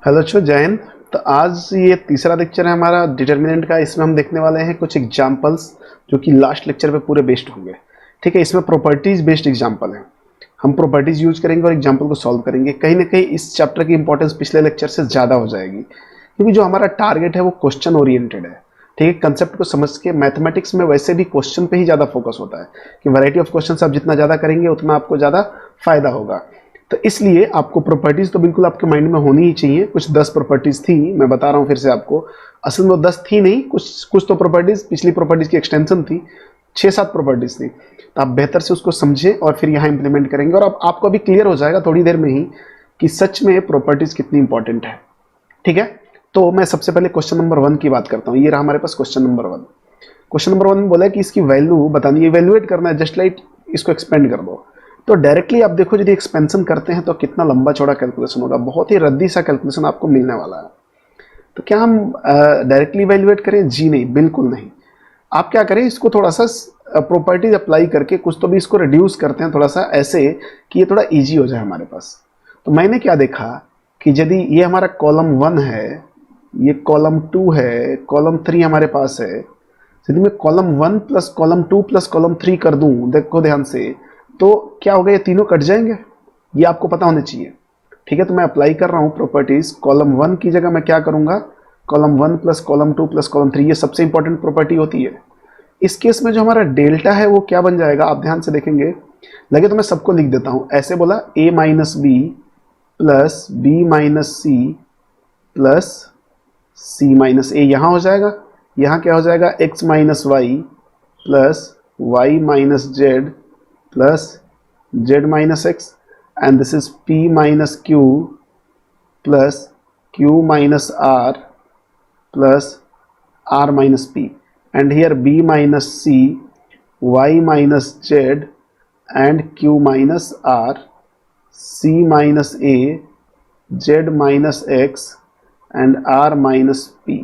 Hello बच्चों, जय हिंद। तो आज ये तीसरा लेक्चर है हमारा डिटर्मिनेंट का। इसमें हम देखने वाले हैं कुछ एग्जांपल्स जो कि लास्ट लेक्चर पे पूरे बेस्ड होंगे। ठीक है, इसमें प्रॉपर्टीज बेस्ड एग्जांपल है। हम प्रॉपर्टीज यूज करेंगे और एग्जांपल को सॉल्व करेंगे। कहीं ना कहीं इस चैप्टर की इंपॉर्टेंस पिछले लेक्चर से ज़्यादा हो जाएगी, क्योंकि जो हमारा टारगेट है वो क्वेश्चन ओरिएंटेड है। ठीक है, कंसेप्ट को समझ के मैथमेटिक्स में वैसे भी क्वेश्चन पे ही ज़्यादा फोकस होता है कि वैरायटी ऑफ क्वेश्चन आप जितना ज़्यादा करेंगे उतना आपको ज़्यादा फायदा होगा। तो इसलिए आपको प्रॉपर्टीज तो बिल्कुल आपके माइंड में होनी ही चाहिए। कुछ 10 प्रॉपर्टीज थी, मैं बता रहा हूँ फिर से आपको। असल में वो 10 थी नहीं, कुछ तो प्रॉपर्टीज पिछली प्रॉपर्टीज की एक्सटेंशन थी। 6-7 प्रॉपर्टीज थी। तो आप बेहतर से उसको समझें और फिर यहाँ इंप्लीमेंट करेंगे, और अब आपको अभी क्लियर हो जाएगा थोड़ी देर में ही कि सच में प्रॉपर्टीज कितनी इंपॉर्टेंट है। ठीक है, तो मैं सबसे पहले क्वेश्चन नंबर 1 की बात करता हूँ। ये रहा हमारे पास क्वेश्चन नंबर 1। क्वेश्चन नंबर 1 में बोला है कि इसकी वैल्यू बतानी है, इवेल्युएट करना है, जस्ट लाइक इसको एक्सपेंड कर दो। तो डायरेक्टली आप देखो, यदि एक्सपेंशन करते हैं तो कितना लंबा चौड़ा कैलकुलेशन होगा, बहुत ही रद्दी सा कैलकुलेशन आपको मिलने वाला है। तो क्या हम डायरेक्टली इवेल्युएट करें? जी नहीं, बिल्कुल नहीं। आप क्या करें, इसको थोड़ा सा प्रॉपर्टीज अप्लाई करके कुछ तो भी इसको रिड्यूस करते हैं थोड़ा सा, ऐसे कि ये थोड़ा इजी हो जाए हमारे पास। तो मैंने क्या देखा कि यदि ये हमारा कॉलम 1 है, ये कॉलम 2 है, कॉलम 3 हमारे पास है। यदि मैं column 1 plus column 2 plus column 3 कर दूं, देखो ध्यान से, तो क्या होगा, ये तीनों कट जाएंगे। ये आपको पता होना चाहिए। ठीक है, तो मैं अप्लाई कर रहा हूं प्रॉपर्टीज। कॉलम 1 की जगह मैं क्या करूंगा, column 1 plus column 2 plus column 3, ये सबसे इंपॉर्टेंट प्रॉपर्टी होती है। इस केस में जो हमारा डेल्टा है वो क्या बन जाएगा, आप ध्यान से देखेंगे। लगे तो मैं सबको लिख देता हूं। ऐसे बोला a minus B plus B minus C plus C minus A, यहां हो जाएगा। यहां क्या हो जाएगा, x minus Y plus Y minus Z plus z minus x, and this is p minus q plus q minus r plus r minus p, and here b minus c, y minus z, and q minus r, c minus a, z minus x, and r minus p।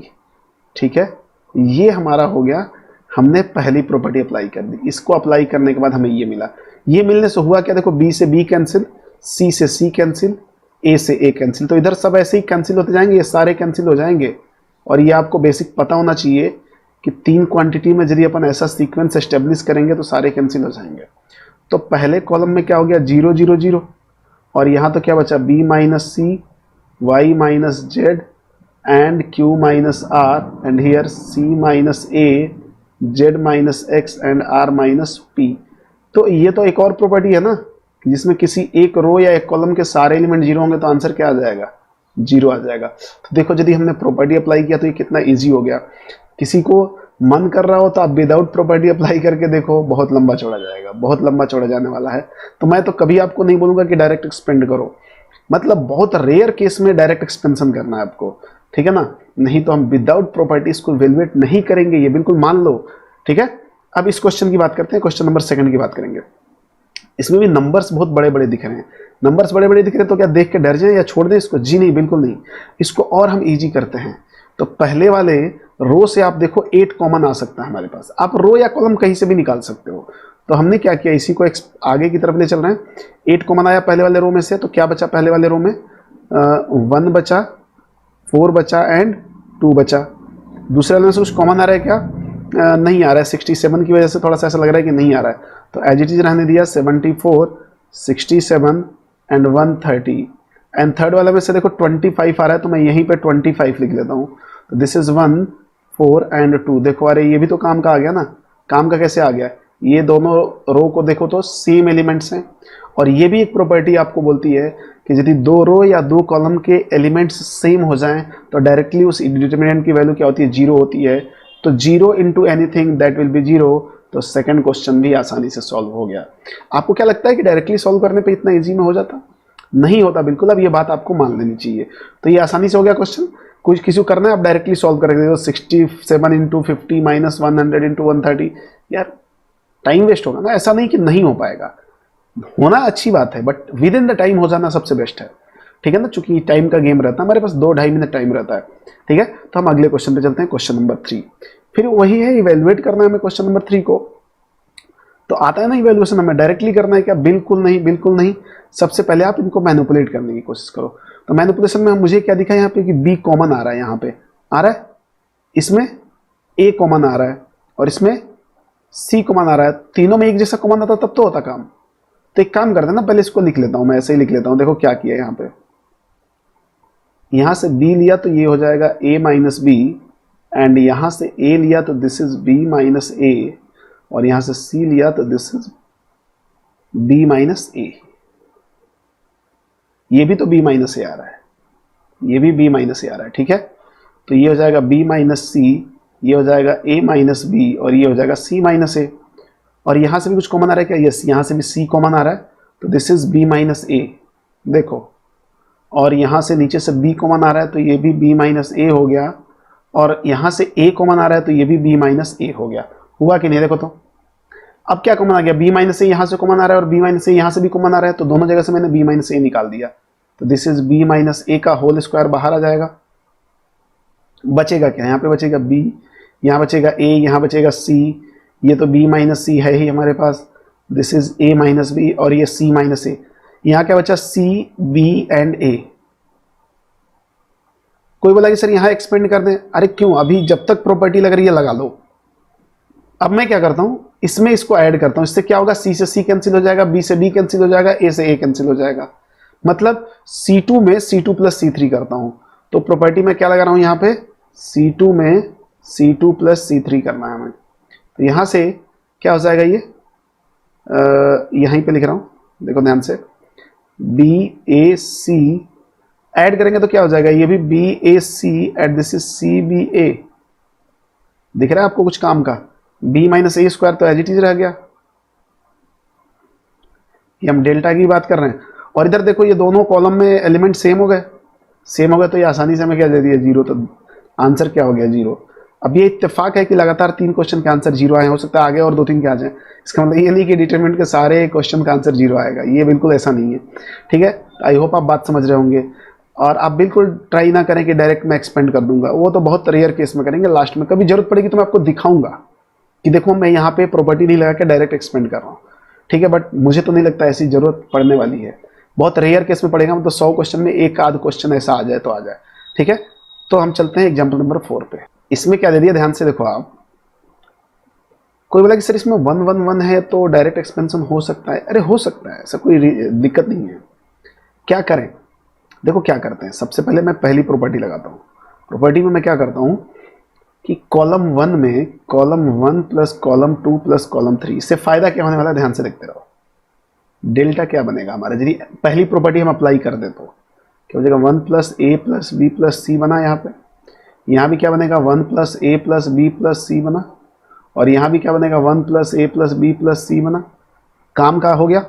ठीक है, ये हमारा हो गया। हमने पहली property apply कर दी। इसको अप्लाई करने के बाद हमें ये मिला। ये मिलने से हुआ क्या, देखो, बी से बी कैंसिल, सी से सी कैंसिल, ए से ए कैंसिल। तो इधर सब ऐसे ही कैंसिल होते जाएंगे, ये सारे कैंसिल हो जाएंगे। और ये आपको बेसिक पता होना चाहिए कि 3 क्वांटिटी में यदि अपन ऐसा सीक्वेंस एस्टेब्लिश करेंगे तो सारे कैंसिल हो जाएंगे। तो पहले कॉलम में क्या हो गया, 0 0 0, और यहाँ तो क्या बचा, b minus c, y minus z, and q minus r, and here c minus a, z minus x, and r minus p। तो ये तो एक और प्रॉपर्टी है ना, जिसमें किसी एक रो या एक कॉलम के सारे एलिमेंट 0 होंगे तो आंसर क्या आ जाएगा, 0 आ जाएगा। तो देखो, यदि हमने प्रॉपर्टी अप्लाई किया तो ये कितना इजी हो गया। किसी को मन कर रहा हो तो आप विदाउट प्रॉपर्टी अप्लाई करके देखो, बहुत लंबा चौड़ा जाएगा, बहुत लंबा चौड़ा जाने वाला है। तो मैं तो कभी आपको नहीं बोलूंगा कि डायरेक्ट एक्सपेंड करो, मतलब बहुत रेयर केस में डायरेक्ट एक्सपेंशन करना है आपको। ठीक है ना, नहीं तो हम विदाउट प्रॉपर्टीज को इवैल्यूएट नहीं करेंगे, ये बिल्कुल मान लो। ठीक है, अब इस क्वेश्चन की बात करते हैं। क्वेश्चन नंबर 2 की बात करेंगे। इसमें भी नंबर्स बहुत बड़े बड़े दिख रहे हैं। नंबर्स बड़े बड़े दिख रहे हैं तो क्या देख के डर जाए या छोड़ दें इसको? जी नहीं, बिल्कुल नहीं। इसको और हम इजी करते हैं। तो पहले वाले रो से आप देखो 8 कॉमन आ सकता है हमारे पास। आप रो या कॉलम कहीं से भी निकाल सकते हो। तो हमने क्या किया, इसी को आगे की तरफ ले चल रहे हैं। 8 कॉमन आया पहले वाले रो में से, तो क्या बचा पहले वाले रो में, 1 बचा, 4 बचा एंड 2 बचा। दूसरे वाले में से कुछ कॉमन आ रहा है क्या? नहीं आ रहा है। 67 की वजह से थोड़ा सा ऐसा लग रहा है कि नहीं आ रहा है, तो एज इट इज रहने दिया। 74, 67 एंड 130। एंड थर्ड वाले में से देखो 25 आ रहा है, तो मैं यहीं पे 25 लिख लेता हूँ। तो दिस इज 1, 4 एंड 2। देखो, अरे ये भी तो काम का आ गया ना। काम का कैसे आ गया? ये दोनों रो को देखो तो सेम एलिमेंट्स हैं। और ये भी एक प्रॉपर्टी आपको बोलती है कि यदि 2 रो या 2 कॉलम के एलिमेंट्स सेम हो जाएं तो डायरेक्टली उस डिटरमिनेंट की वैल्यू क्या होती है, 0 होती है। तो 0 into anything that will be 0। तो सेकंड क्वेश्चन भी आसानी से सॉल्व हो गया। आपको क्या लगता है कि डायरेक्टली सॉल्व करने पे इतना इजी में हो जाता? नहीं होता बिल्कुल। अब ये बात आपको मान लेनी चाहिए। तो ये आसानी से हो गया क्वेश्चन। कुछ किसी को करना है, आप डायरेक्टली सॉल्व करेंगे। 67 इंटू 50 माइनस 100 इंटू 130, यार टाइम वेस्ट होगा ना। ऐसा नहीं कि नहीं हो पाएगा, होना अच्छी बात है, but with in the time हो जाना सबसे बेस्ट है। ठीक है ना, चूंकि टाइम का गेम रहता है हमारे पास, 2-2.5 मिनट टाइम रहता है। ठीक है, तो हम अगले क्वेश्चन पे चलते हैं, क्वेश्चन नंबर 3। फिर वही है, इवेल्युएट करना है हमें क्वेश्चन नंबर 3 को। तो आता है ना इवेल्युएशन, हमें डायरेक्टली करना है क्या? बिल्कुल नहीं, बिल्कुल नहीं। सबसे पहले आप इनको मैनिपुलेट करने की कोशिश करो। तो मैनिपुलेशन में मुझे क्या दिखा यहाँ पे कि बी कॉमन आ रहा है, यहाँ पे आ रहा है, इसमें ए कॉमन आ रहा है और इसमें सी कॉमन आ रहा है। तीनों में एक जैसा कॉमन आता तब तो होता काम। तो एक काम करते हैं ना, पहले इसको लिख लेता हूं, मैं ऐसे ही लिख लेता हूं। देखो क्या किया यहाँ पे, यहां से b लिया तो ये हो जाएगा a माइनस बी, एंड यहां से a लिया तो दिस इज b माइनस ए, और यहां से c लिया तो दिस इज b माइनस ए। ये भी तो b माइनस ए आ रहा है, ये भी b माइनस ए आ रहा है, ठीक है। तो ये हो जाएगा b माइनस सी, ये हो जाएगा a माइनस बी, और ये हो जाएगा c माइनस ए। और यहां से भी कुछ कॉमन आ रहा है क्या? यस, यहां से भी c कॉमन आ रहा है, तो दिस इज b माइनस ए, देखो। और यहां से नीचे से b कॉमन आ रहा है तो ये भी b माइनस ए हो गया, और यहां से a कॉमन आ रहा है तो ये भी b माइनस ए हो गया। हुआ कि नहीं? देखो तो अब क्या कॉमन आ गया, b माइनस ए यहां से कॉमन आ रहा है और b माइनस ए यहां से भी कॉमन आ रहा है, तो दोनों जगह से मैंने b माइनस ए निकाल दिया। तो दिस इज b माइनस ए का होल स्क्वायर बाहर आ जाएगा। बचेगा क्या? यहाँ पे बचेगा b, यहाँ बचेगा a, यहाँ बचेगा c, ये तो b माइनस सी है ही हमारे पास, this is a minus B, और ये c माइनस ए। यहाँ क्या बचा? c, b and a। कोई बोला कि सर यहाँ एक्सपेंड कर दें। अरे क्यों, अभी जब तक प्रॉपर्टी लग रही है लगा लो। अब मैं क्या करता हूँ, इसमें इसको ऐड करता हूँ, इससे क्या होगा, c से c कैंसिल हो जाएगा, b से b कैंसिल हो जाएगा, a से a कैंसिल हो जाएगा। मतलब c2 में c2 प्लस c3 करता हूँ। तो प्रॉपर्टी में क्या लगा रहा हूँ यहाँ पे, c2 में c2 प्लस c3 करना है हमें। तो यहाँ से क्या हो जाएगा, ये यहीं पे लिख रहा हूँ, देखो ध्यान से, बी ए सी ऐड करेंगे तो क्या हो जाएगा, ये भी B A C at this is C B A. दिख रहा है आपको कुछ काम का? बी माइनस ए स्क्वायर तो एज इट इज रह गया, ये हम डेल्टा की बात कर रहे हैं। और इधर देखो ये दोनों कॉलम में एलिमेंट सेम हो गए, सेम हो गए तो ये आसानी से हमें क्या दे दिया, जीरो। तो आंसर क्या हो गया, जीरो। अब ये इत्तेफाक है कि लगातार 3 क्वेश्चन के आंसर जीरो आए, हो सकता है आगे और 2-3 के आ जाए। इसका मतलब ये नहीं कि डिटरमिनेंट के सारे क्वेश्चन का आंसर जीरो आएगा, ये बिल्कुल ऐसा नहीं है, ठीक है। आई होप आप बात समझ रहे होंगे। और आप बिल्कुल ट्राई ना करें कि डायरेक्ट मैं एक्सपेंड कर दूंगा, वो तो बहुत रेयर केस में करेंगे। लास्ट में कभी जरूरत पड़ेगी तो मैं आपको दिखाऊंगा कि देखो मैं यहाँ पे प्रॉपर्टी नहीं लगा के डायरेक्ट एक्सपेंड कर रहा हूँ, ठीक है। बट मुझे तो नहीं लगता ऐसी जरूरत पड़ने वाली है, बहुत रेयर केस में पड़ेगा। मतलब 100 क्वेश्चन में एक आध क्वेश्चन ऐसा आ जाए तो आ जाए, ठीक है। तो हम चलते हैं एग्जाम्पल नंबर 4 पे। इसमें क्या दे दिया, ध्यान से देखो आप। कोई बोला कि सर इसमें 1 1 1 है तो डायरेक्ट एक्सपेंशन हो सकता है। अरे हो सकता है, ऐसा कोई दिक्कत नहीं है। क्या करें, देखो क्या करते हैं। सबसे पहले मैं पहली प्रॉपर्टी लगाता हूँ। प्रॉपर्टी में मैं क्या करता हूँ कि कॉलम 1 में column 1 plus column 2 plus column 3, इससे फायदा क्या होने वाला है, ध्यान से देखते रहो। डेल्टा क्या बनेगा हमारा, यदि पहली प्रॉपर्टी हम अप्लाई कर दे तो क्या हो जाएगा, 1 plus A plus B plus सी बना। यहाँ पे यहाँ भी क्या बनेगा, 1 plus A plus B plus सी बना। और यहाँ भी क्या बनेगा, 1 plus A plus B plus सी बना। काम का हो गया,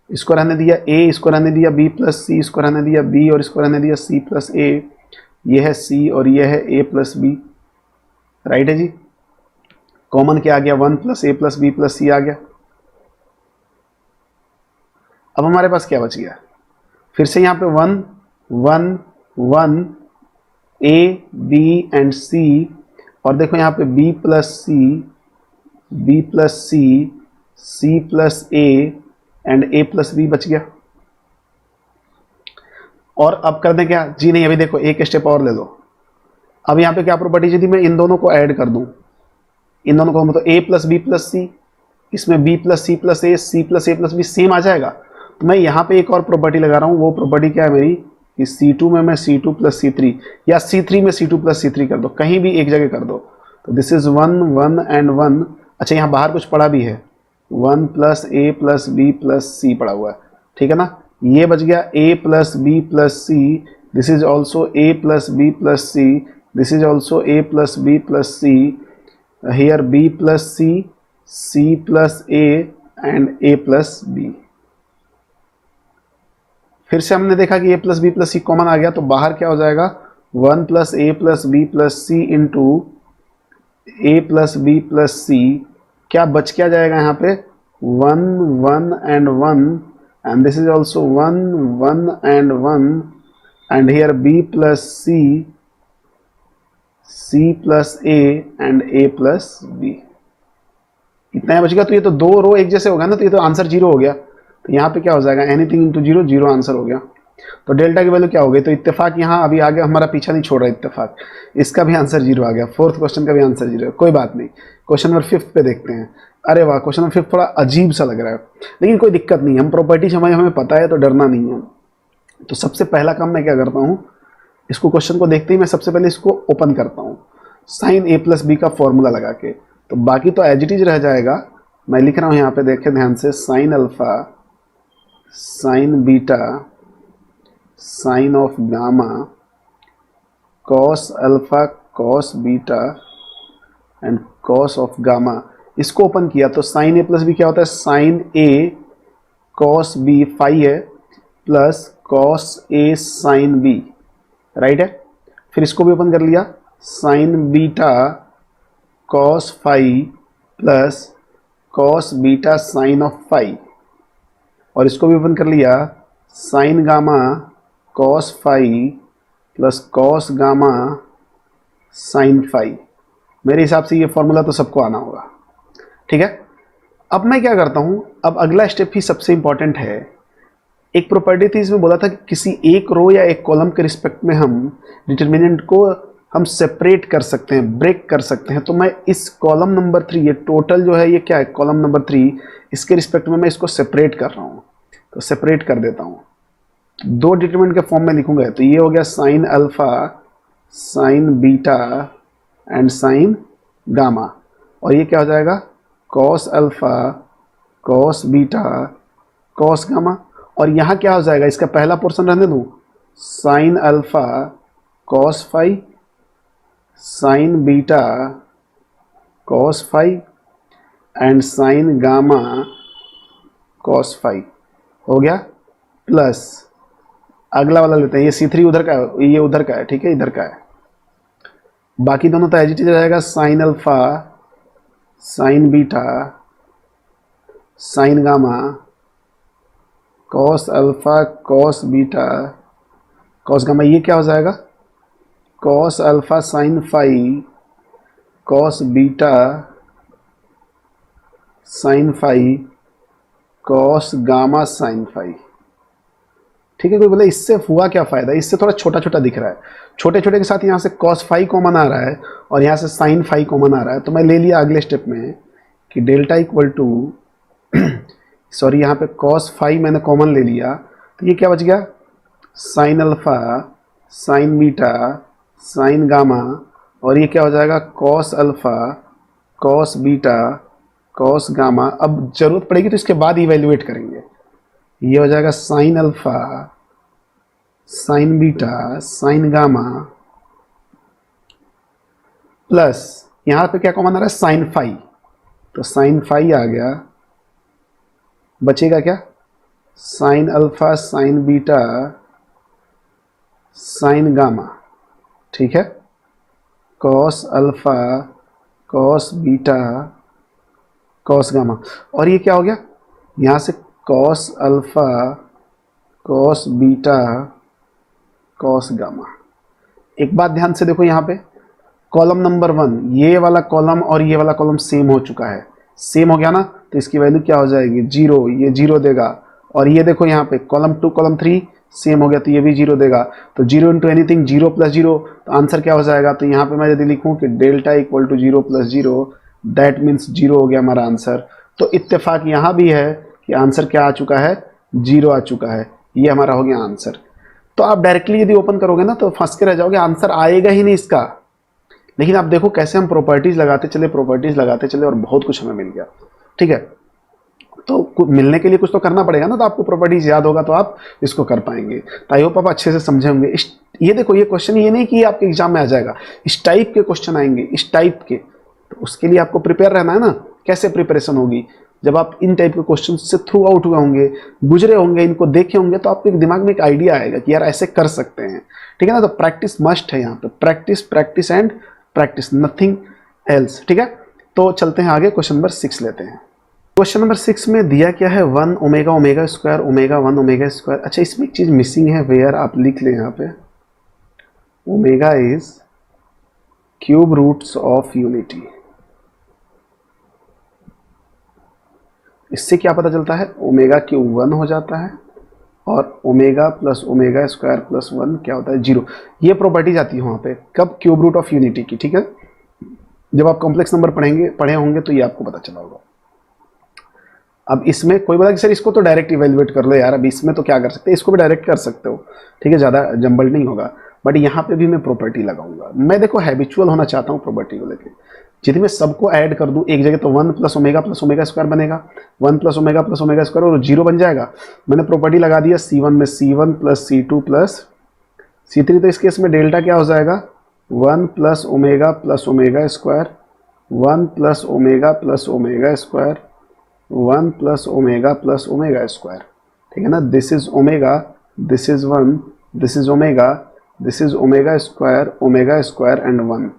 इसको रहने दिया ए, इसको रहने दिया बी प्लस सी, इसको रहने दिया बी, और इसको रहने दिया सी प्लस ए। ये है सी और ये है ए प्लस बी, राइट है जी। कॉमन क्या आ गया, 1 plus A plus B plus सी आ गया। अब हमारे पास क्या बच गया, फिर से यहाँ पे 1 1 1 ए बी एंड सी, और देखो यहाँ पे b plus c, b plus c, c plus a and a plus b बच गया। और अब कर दें क्या जी, नहीं अभी देखो एक स्टेप और ले लो। अब यहाँ पे क्या प्रॉपर्टी, यदि मैं इन दोनों को ऐड कर दूं, इन दोनों को, मतलब A plus B plus C, इसमें B plus C plus A, C plus A plus B same आ जाएगा। तो मैं यहाँ पे एक और प्रॉपर्टी लगा रहा हूँ। वो प्रॉपर्टी क्या है मेरी कि C2 में मैं C2 प्लस C3, या C3 में C2 प्लस C3 कर दो, कहीं भी एक जगह कर दो। तो दिस इज 1 1 एंड 1। अच्छा यहाँ बाहर कुछ पड़ा भी है, 1 plus A plus B plus सी पड़ा हुआ है, ठीक है ना। ये बच गया a plus B plus C, this is also a plus B plus C, this is also a plus B plus C, here b plus C, c plus a and a plus B. फिर से हमने देखा कि a plus B plus C common आ गया, तो बाहर क्या हो जाएगा, 1 plus A plus B plus C into A plus B plus C. क्या बच क्या जाएगा यहाँ पे, 1 1 and 1, and this is also 1 1 and 1, and here b plus C, c plus a and a plus b। इतना बच गया। तो ये तो दो रो एक जैसे होगा ना, तो ये तो आंसर जीरो हो गया। तो यहाँ पे क्या हो जाएगा, anything into zero, zero answer हो गया। तो डेल्टा की वैल्यू क्या हो गई, तो इत्तेफाक यहाँ अभी आगे हमारा पीछा नहीं छोड़ रहा इत्तेफाक, इसका भी आंसर 0 आ गया, फोर्थ क्वेश्चन का भी आंसर 0 है। कोई बात नहीं, क्वेश्चन नंबर 5 पे देखते हैं। अरे वाह, क्वेश्चन नंबर 5 थोड़ा अजीब सा लग रहा है, लेकिन कोई दिक्कत नहीं, हम प्रॉपर्टीज हमें पता है तो डरना नहीं है। तो सबसे पहला काम मैं क्या करता हूँ, इसको क्वेश्चन को देखते ही मैं सबसे पहले इसको ओपन करता हूँ साइन ए प्लस बी का फॉर्मूला लगा के, तो बाकी तो एज इट इज रह जाएगा। मैं लिख रहा हूँ यहाँ पे, देखें ध्यान से, sine alpha sine beta sine of gamma cos alpha cos beta and cos of gamma. इसको ओपन किया तो साइन ए प्लस बी क्या होता है, sine a cos b phi है plus cos a sine b, right है। फिर इसको भी ओपन कर लिया, sine beta cos phi plus cos beta sine of phi, और इसको भी ओपन कर लिया, sine gamma cos phi plus cos gamma sine phi. मेरे हिसाब से ये फॉर्मूला तो सबको आना होगा, ठीक है। अब मैं क्या करता हूँ, अब अगला स्टेप ही सबसे इंपॉर्टेंट है। एक प्रॉपर्टी थी, इसमें बोला था कि किसी एक रो या एक कॉलम के रिस्पेक्ट में हम डिटर्मिनेंट को हम सेपरेट कर सकते हैं, ब्रेक कर सकते हैं। तो मैं इस कॉलम नंबर 3, ये टोटल जो है ये क्या है, कॉलम नंबर 3, इसके रिस्पेक्ट में मैं इसको सेपरेट कर रहा हूँ। तो सेपरेट कर देता हूँ, दो डिटरमिनेंट के फॉर्म में लिखूंगा। तो ये हो गया sign alpha sine beta and sine gamma, और ये क्या हो जाएगा, cos alpha cos beta cos gamma. और यहाँ क्या हो जाएगा, इसका पहला पोर्शन रहने दूँ, sine alpha cos phi sine beta cos phi and sine gamma cos phi, हो गया। प्लस अगला वाला लेते हैं, ये C3 उधर का है, ये उधर का है, ठीक है, इधर का है। बाकी दोनों तो एज इट इज रहेगा, sine alpha sine beta sine gamma cos alpha cos beta cos gamma. ये क्या हो जाएगा, cos alpha sine phi cos beta sine phi cos gamma sine phi, ठीक है। कोई बोले इससे हुआ क्या फ़ायदा, इससे थोड़ा छोटा छोटा दिख रहा है, छोटे छोटे के साथ यहाँ से कॉस फाई कॉमन आ रहा है और यहाँ से साइन फाई कॉमन आ रहा है। तो मैं ले लिया अगले स्टेप में कि डेल्टा इक्वल टू सॉरी, यहाँ पे कॉस फाई मैंने कॉमन ले लिया, तो ये क्या बच गया, sign alpha sine beta sine gamma, और ये क्या हो जाएगा, cos alpha cos beta cos gamma. अब जरूरत पड़ेगी तो इसके बाद इवेल्युएट करेंगे। ये हो जाएगा sign alpha sine beta sine gamma plus यहाँ पे क्या कॉमन आ रहा है, साइन फाई, तो साइन फाई आ गया, बचेगा क्या, sign alpha sine beta sine gamma, ठीक है, cos alpha cos beta cos gamma. और ये क्या हो गया, यहाँ से cos alpha cos beta cos gamma. एक बात ध्यान से देखो, यहाँ पे कॉलम नंबर 1, ये वाला कॉलम और ये वाला कॉलम सेम हो चुका है, सेम हो गया ना, तो इसकी वैल्यू क्या हो जाएगी, 0, ये 0 देगा। और ये देखो यहाँ पे कॉलम 2 कॉलम 3 सेम हो गया, तो ये भी 0 देगा। तो 0 इंटू एनीथिंग 0 प्लस 0, तो आंसर क्या हो जाएगा। तो यहाँ पे मैं यदि लिखूँ कि delta equal to 0 plus 0, that means 0 हो गया हमारा आंसर। तो इत्तेफाक यहाँ भी है कि आंसर क्या आ चुका है, 0 आ चुका है, ये हमारा हो गया आंसर। तो आप डायरेक्टली यदि ओपन करोगे ना तो फंस के रह जाओगे, आंसर आएगा ही नहीं इसका। लेकिन आप देखो कैसे हम प्रॉपर्टीज लगाते चले और बहुत कुछ हमें मिल गया, ठीक है। तो मिलने के लिए कुछ तो करना पड़ेगा ना, तो आपको प्रॉपर्टीज याद होगा तो आप इसको कर पाएंगे। तो आई होप आप अच्छे से समझे होंगे। ये देखो, ये क्वेश्चन ये नहीं कि आपके एग्जाम में आ जाएगा, इस टाइप के क्वेश्चन आएंगे, इस टाइप के। तो उसके लिए आपको प्रिपेयर रहना है ना। कैसे प्रिपरेशन होगी, जब आप इन टाइप के क्वेश्चन से थ्रू आउट हुए होंगे, गुजरे होंगे, इनको देखे होंगे, तो आपके दिमाग में एक आइडिया आएगा कि यार ऐसे कर सकते हैं, ठीक है ना। तो प्रैक्टिस मस्ट है यहाँ पे, practice practice and practice, nothing else, ठीक है। तो चलते हैं आगे, क्वेश्चन नंबर 6 लेते हैं। क्वेश्चन नंबर 6 में दिया क्या है, 1 omega omega square omega 1 omega square. अच्छा, इसमें एक चीज मिसिंग है, वेयर आप लिख लें यहाँ पे, omega is cube roots of unity. इससे क्या पता चलता है, ओमेगा क्यूब 1 हो जाता है और omega plus omega square plus 1 क्या होता है 0। ये प्रॉपर्टीज आती है वहाँ पे कब, क्यूब रूट ऑफ यूनिटी की, ठीक है। जब आप कॉम्प्लेक्स नंबर पढ़े होंगे तो ये आपको पता चला होगा। अब इसमें कोई बोला कि सर इसको तो डायरेक्ट इवेल्युएट कर लो यार, अब इसमें तो क्या कर सकते हैं, इसको भी डायरेक्ट कर सकते हो, ठीक है, ज़्यादा जंबल नहीं होगा। बट यहाँ पे भी मैं प्रॉपर्टी लगाऊंगा। मैं देखो हैबिचुअल होना चाहता हूँ प्रॉपर्टी को लेकर। यदि मैं सबको ऐड कर दूं एक जगह तो 1 प्लस ओमेगा स्क्वायर बनेगा, 1 प्लस ओमेगा स्क्वायर और 0 बन जाएगा। मैंने प्रॉपर्टी लगा दिया C1 में, C1 plus C2 plus C3। तो इस केस में डेल्टा क्या हो जाएगा, 1 plus omega square, 1 plus omega square, 1 plus omega square, ठीक है ना। This is omega, this is 1, this is omega, this is omega square and 1।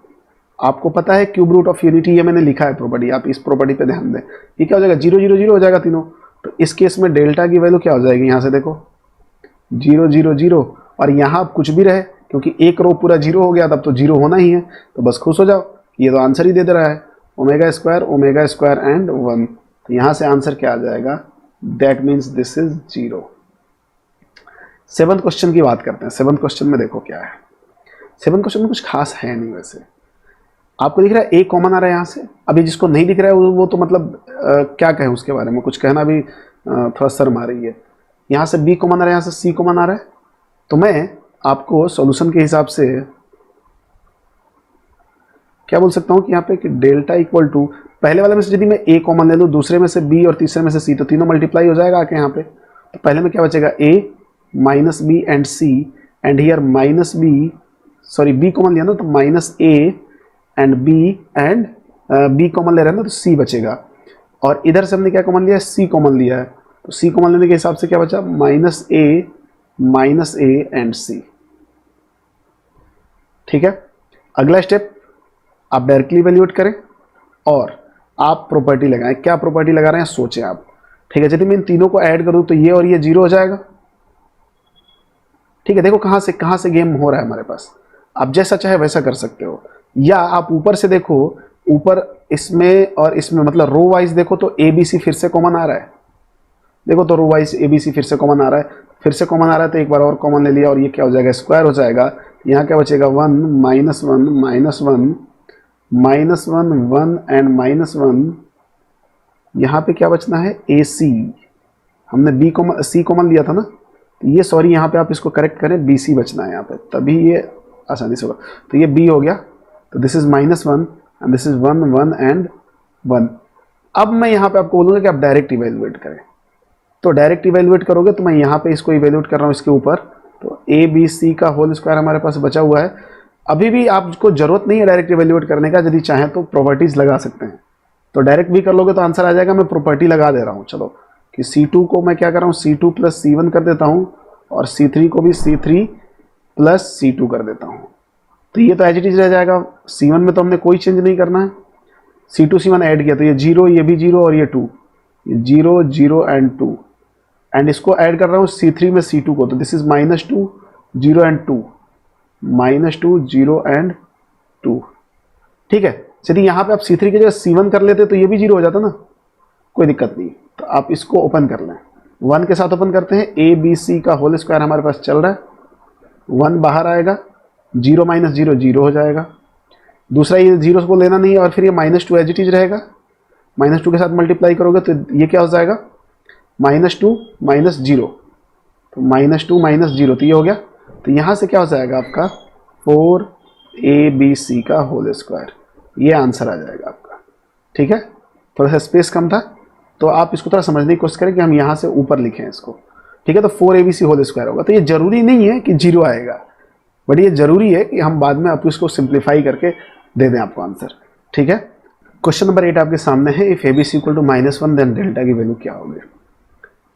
आपको पता है क्यूब रूट ऑफ यूनिटी, ये मैंने लिखा है प्रॉपर्टी, आप इस प्रॉपर्टी पे ध्यान दें। ये क्या हो जाएगा, 0 0 0 हो जाएगा तीनों। तो इस केस में डेल्टा की वैल्यू क्या हो जाएगी, यहाँ से देखो 0 0 0, और यहाँ अब कुछ भी रहे क्योंकि एक रो पूरा 0 हो गया, तब तो 0 होना ही है। तो बस खुश हो जाओ, ये तो आंसर ही दे रहा है, ओमेगा स्क्वायर एंड 1। तो यहाँ से आंसर क्या आ जाएगा, that means this is 0। 7th question की बात करते हैं। 7th क्वेश्चन में देखो क्या है। 7th क्वेश्चन में कुछ खास है नहीं वैसे। आपको दिख रहा है ए कॉमन आ रहा है यहाँ से। अभी जिसको नहीं दिख रहा है वो तो मतलब क्या कहें उसके बारे में, कुछ कहना भी थोड़ा शर्म आ रही है। यहाँ से बी कॉमन आ रहा है, यहाँ से सी कॉमन आ रहा है। तो मैं आपको सॉल्यूशन के हिसाब से क्या बोल सकता हूँ कि यहाँ पे कि डेल्टा इक्वल टू, पहले वाले में से यदि मैं ए कॉमन ले लूँ, दूसरे में से बी और तीसरे में से सी, तो तीनों मल्टीप्लाई हो जाएगा आके यहाँ पे। तो पहले में क्या बचेगा, A minus B and C, and here minus B, sorry B common लिया ना तो minus A and B common ले रहे हैं ना तो सी बचेगा। और इधर से हमने क्या कॉमन लिया है, सी कॉमन लिया है। तो सी कॉमन लेने के हिसाब से क्या बचा, माइनस ए एंड सी, ठीक है। अगला स्टेप आप डायरेक्टली इवैल्यूएट करें और आप प्रॉपर्टी लगाएं। क्या प्रॉपर्टी लगा रहे हैं सोचें आप, ठीक है। यदि मैं इन तीनों को ऐड करूं तो ये और ये 0 हो जाएगा, ठीक है। देखो कहां से गेम हो रहा है हमारे पास। आप जैसा चाहे वैसा कर सकते हो, या आप ऊपर से देखो, ऊपर इसमें और इसमें मतलब रो वाइज देखो तो ए बी सी फिर से कॉमन आ रहा है। देखो तो row wise A B C फिर से कॉमन आ रहा है, फिर से कॉमन आ रहा है, तो एक बार और कॉमन ले लिया और ये क्या हो जाएगा, स्क्वायर हो जाएगा। यहाँ क्या बचेगा, 1 minus 1 minus 1 minus 1 1 and minus 1। यहाँ पे क्या बचना है, ए सी। हमने बी कॉमन सी कॉमन लिया था ना, तो ये सॉरी यहाँ पे आप इसको करेक्ट करें, बी सी बचना है यहाँ पे, तभी ये आसानी से होगा। तो ये बी हो गया, तो this is minus 1 and this is 1 1 and 1। अब मैं यहाँ पे आपको बोलूँगा कि आप डायरेक्ट इवेल्युएट करें। तो डायरेक्ट इवेल्युएट करोगे तो मैं यहाँ पे इसको इवेल्युएट कर रहा हूँ इसके ऊपर। तो ए बी सी का होल स्क्वायर हमारे पास बचा हुआ है। अभी भी आपको जरूरत नहीं है डायरेक्ट इवेल्युएट करने का, यदि चाहें तो प्रॉपर्टीज लगा सकते हैं। तो डायरेक्ट भी कर लोगे तो आंसर आ जाएगा। मैं प्रॉपर्टी लगा दे रहा हूँ, चलो कि C2 को मैं क्या कर रहा हूँ, C2 प्लस C1 कर देता हूँ, और C3 को भी C3 प्लस C2 कर देता हूँ। तो ये तो एज इट इज रह जाएगा। C1 में तो हमने कोई चेंज नहीं करना है। C2 C1 ऐड किया तो ये 0, ये भी 0 और ये 2, ये 0 0 एंड 2, एंड इसको ऐड कर रहा हूँ C3 में C2 को, तो this is minus 2 0 and 2, minus 2 0 and 2, ठीक है। यदि यहाँ पे आप C3 की जगह C1 कर लेते तो ये भी 0 हो जाता ना, कोई दिक्कत नहीं। तो आप इसको ओपन कर लें, 1 के साथ ओपन करते हैं। ए बी सी का होल स्क्वायर हमारे पास चल रहा है, 1 बाहर आएगा, 0 माइनस 0 0 हो जाएगा। दूसरा ये 0 को लेना नहीं है, और फिर ये माइनस 2 एज इट इज रहेगा। माइनस 2 के साथ मल्टीप्लाई करोगे तो ये क्या हो जाएगा, माइनस 2 माइनस 0, तो माइनस 2 माइनस 0, तो ये हो गया। तो यहाँ से क्या हो जाएगा आपका 4ABC का होल स्क्वायर, ये आंसर आ जाएगा आपका, ठीक है। थोड़ा सा स्पेस कम था तो आप इसको थोड़ा समझने की कोशिश करें कि हम यहाँ से ऊपर लिखें इसको, ठीक है। तो 4ABC होल स्क्वायर होगा। तो ये जरूरी नहीं है कि 0 आएगा, बट ये जरूरी है कि हम बाद में आपको इसको सिंप्लीफाई करके दे दें आपको आंसर, ठीक है। क्वेश्चन नंबर 8 आपके सामने है। If ABC equal to -1 then delta की वैल्यू क्या होगी,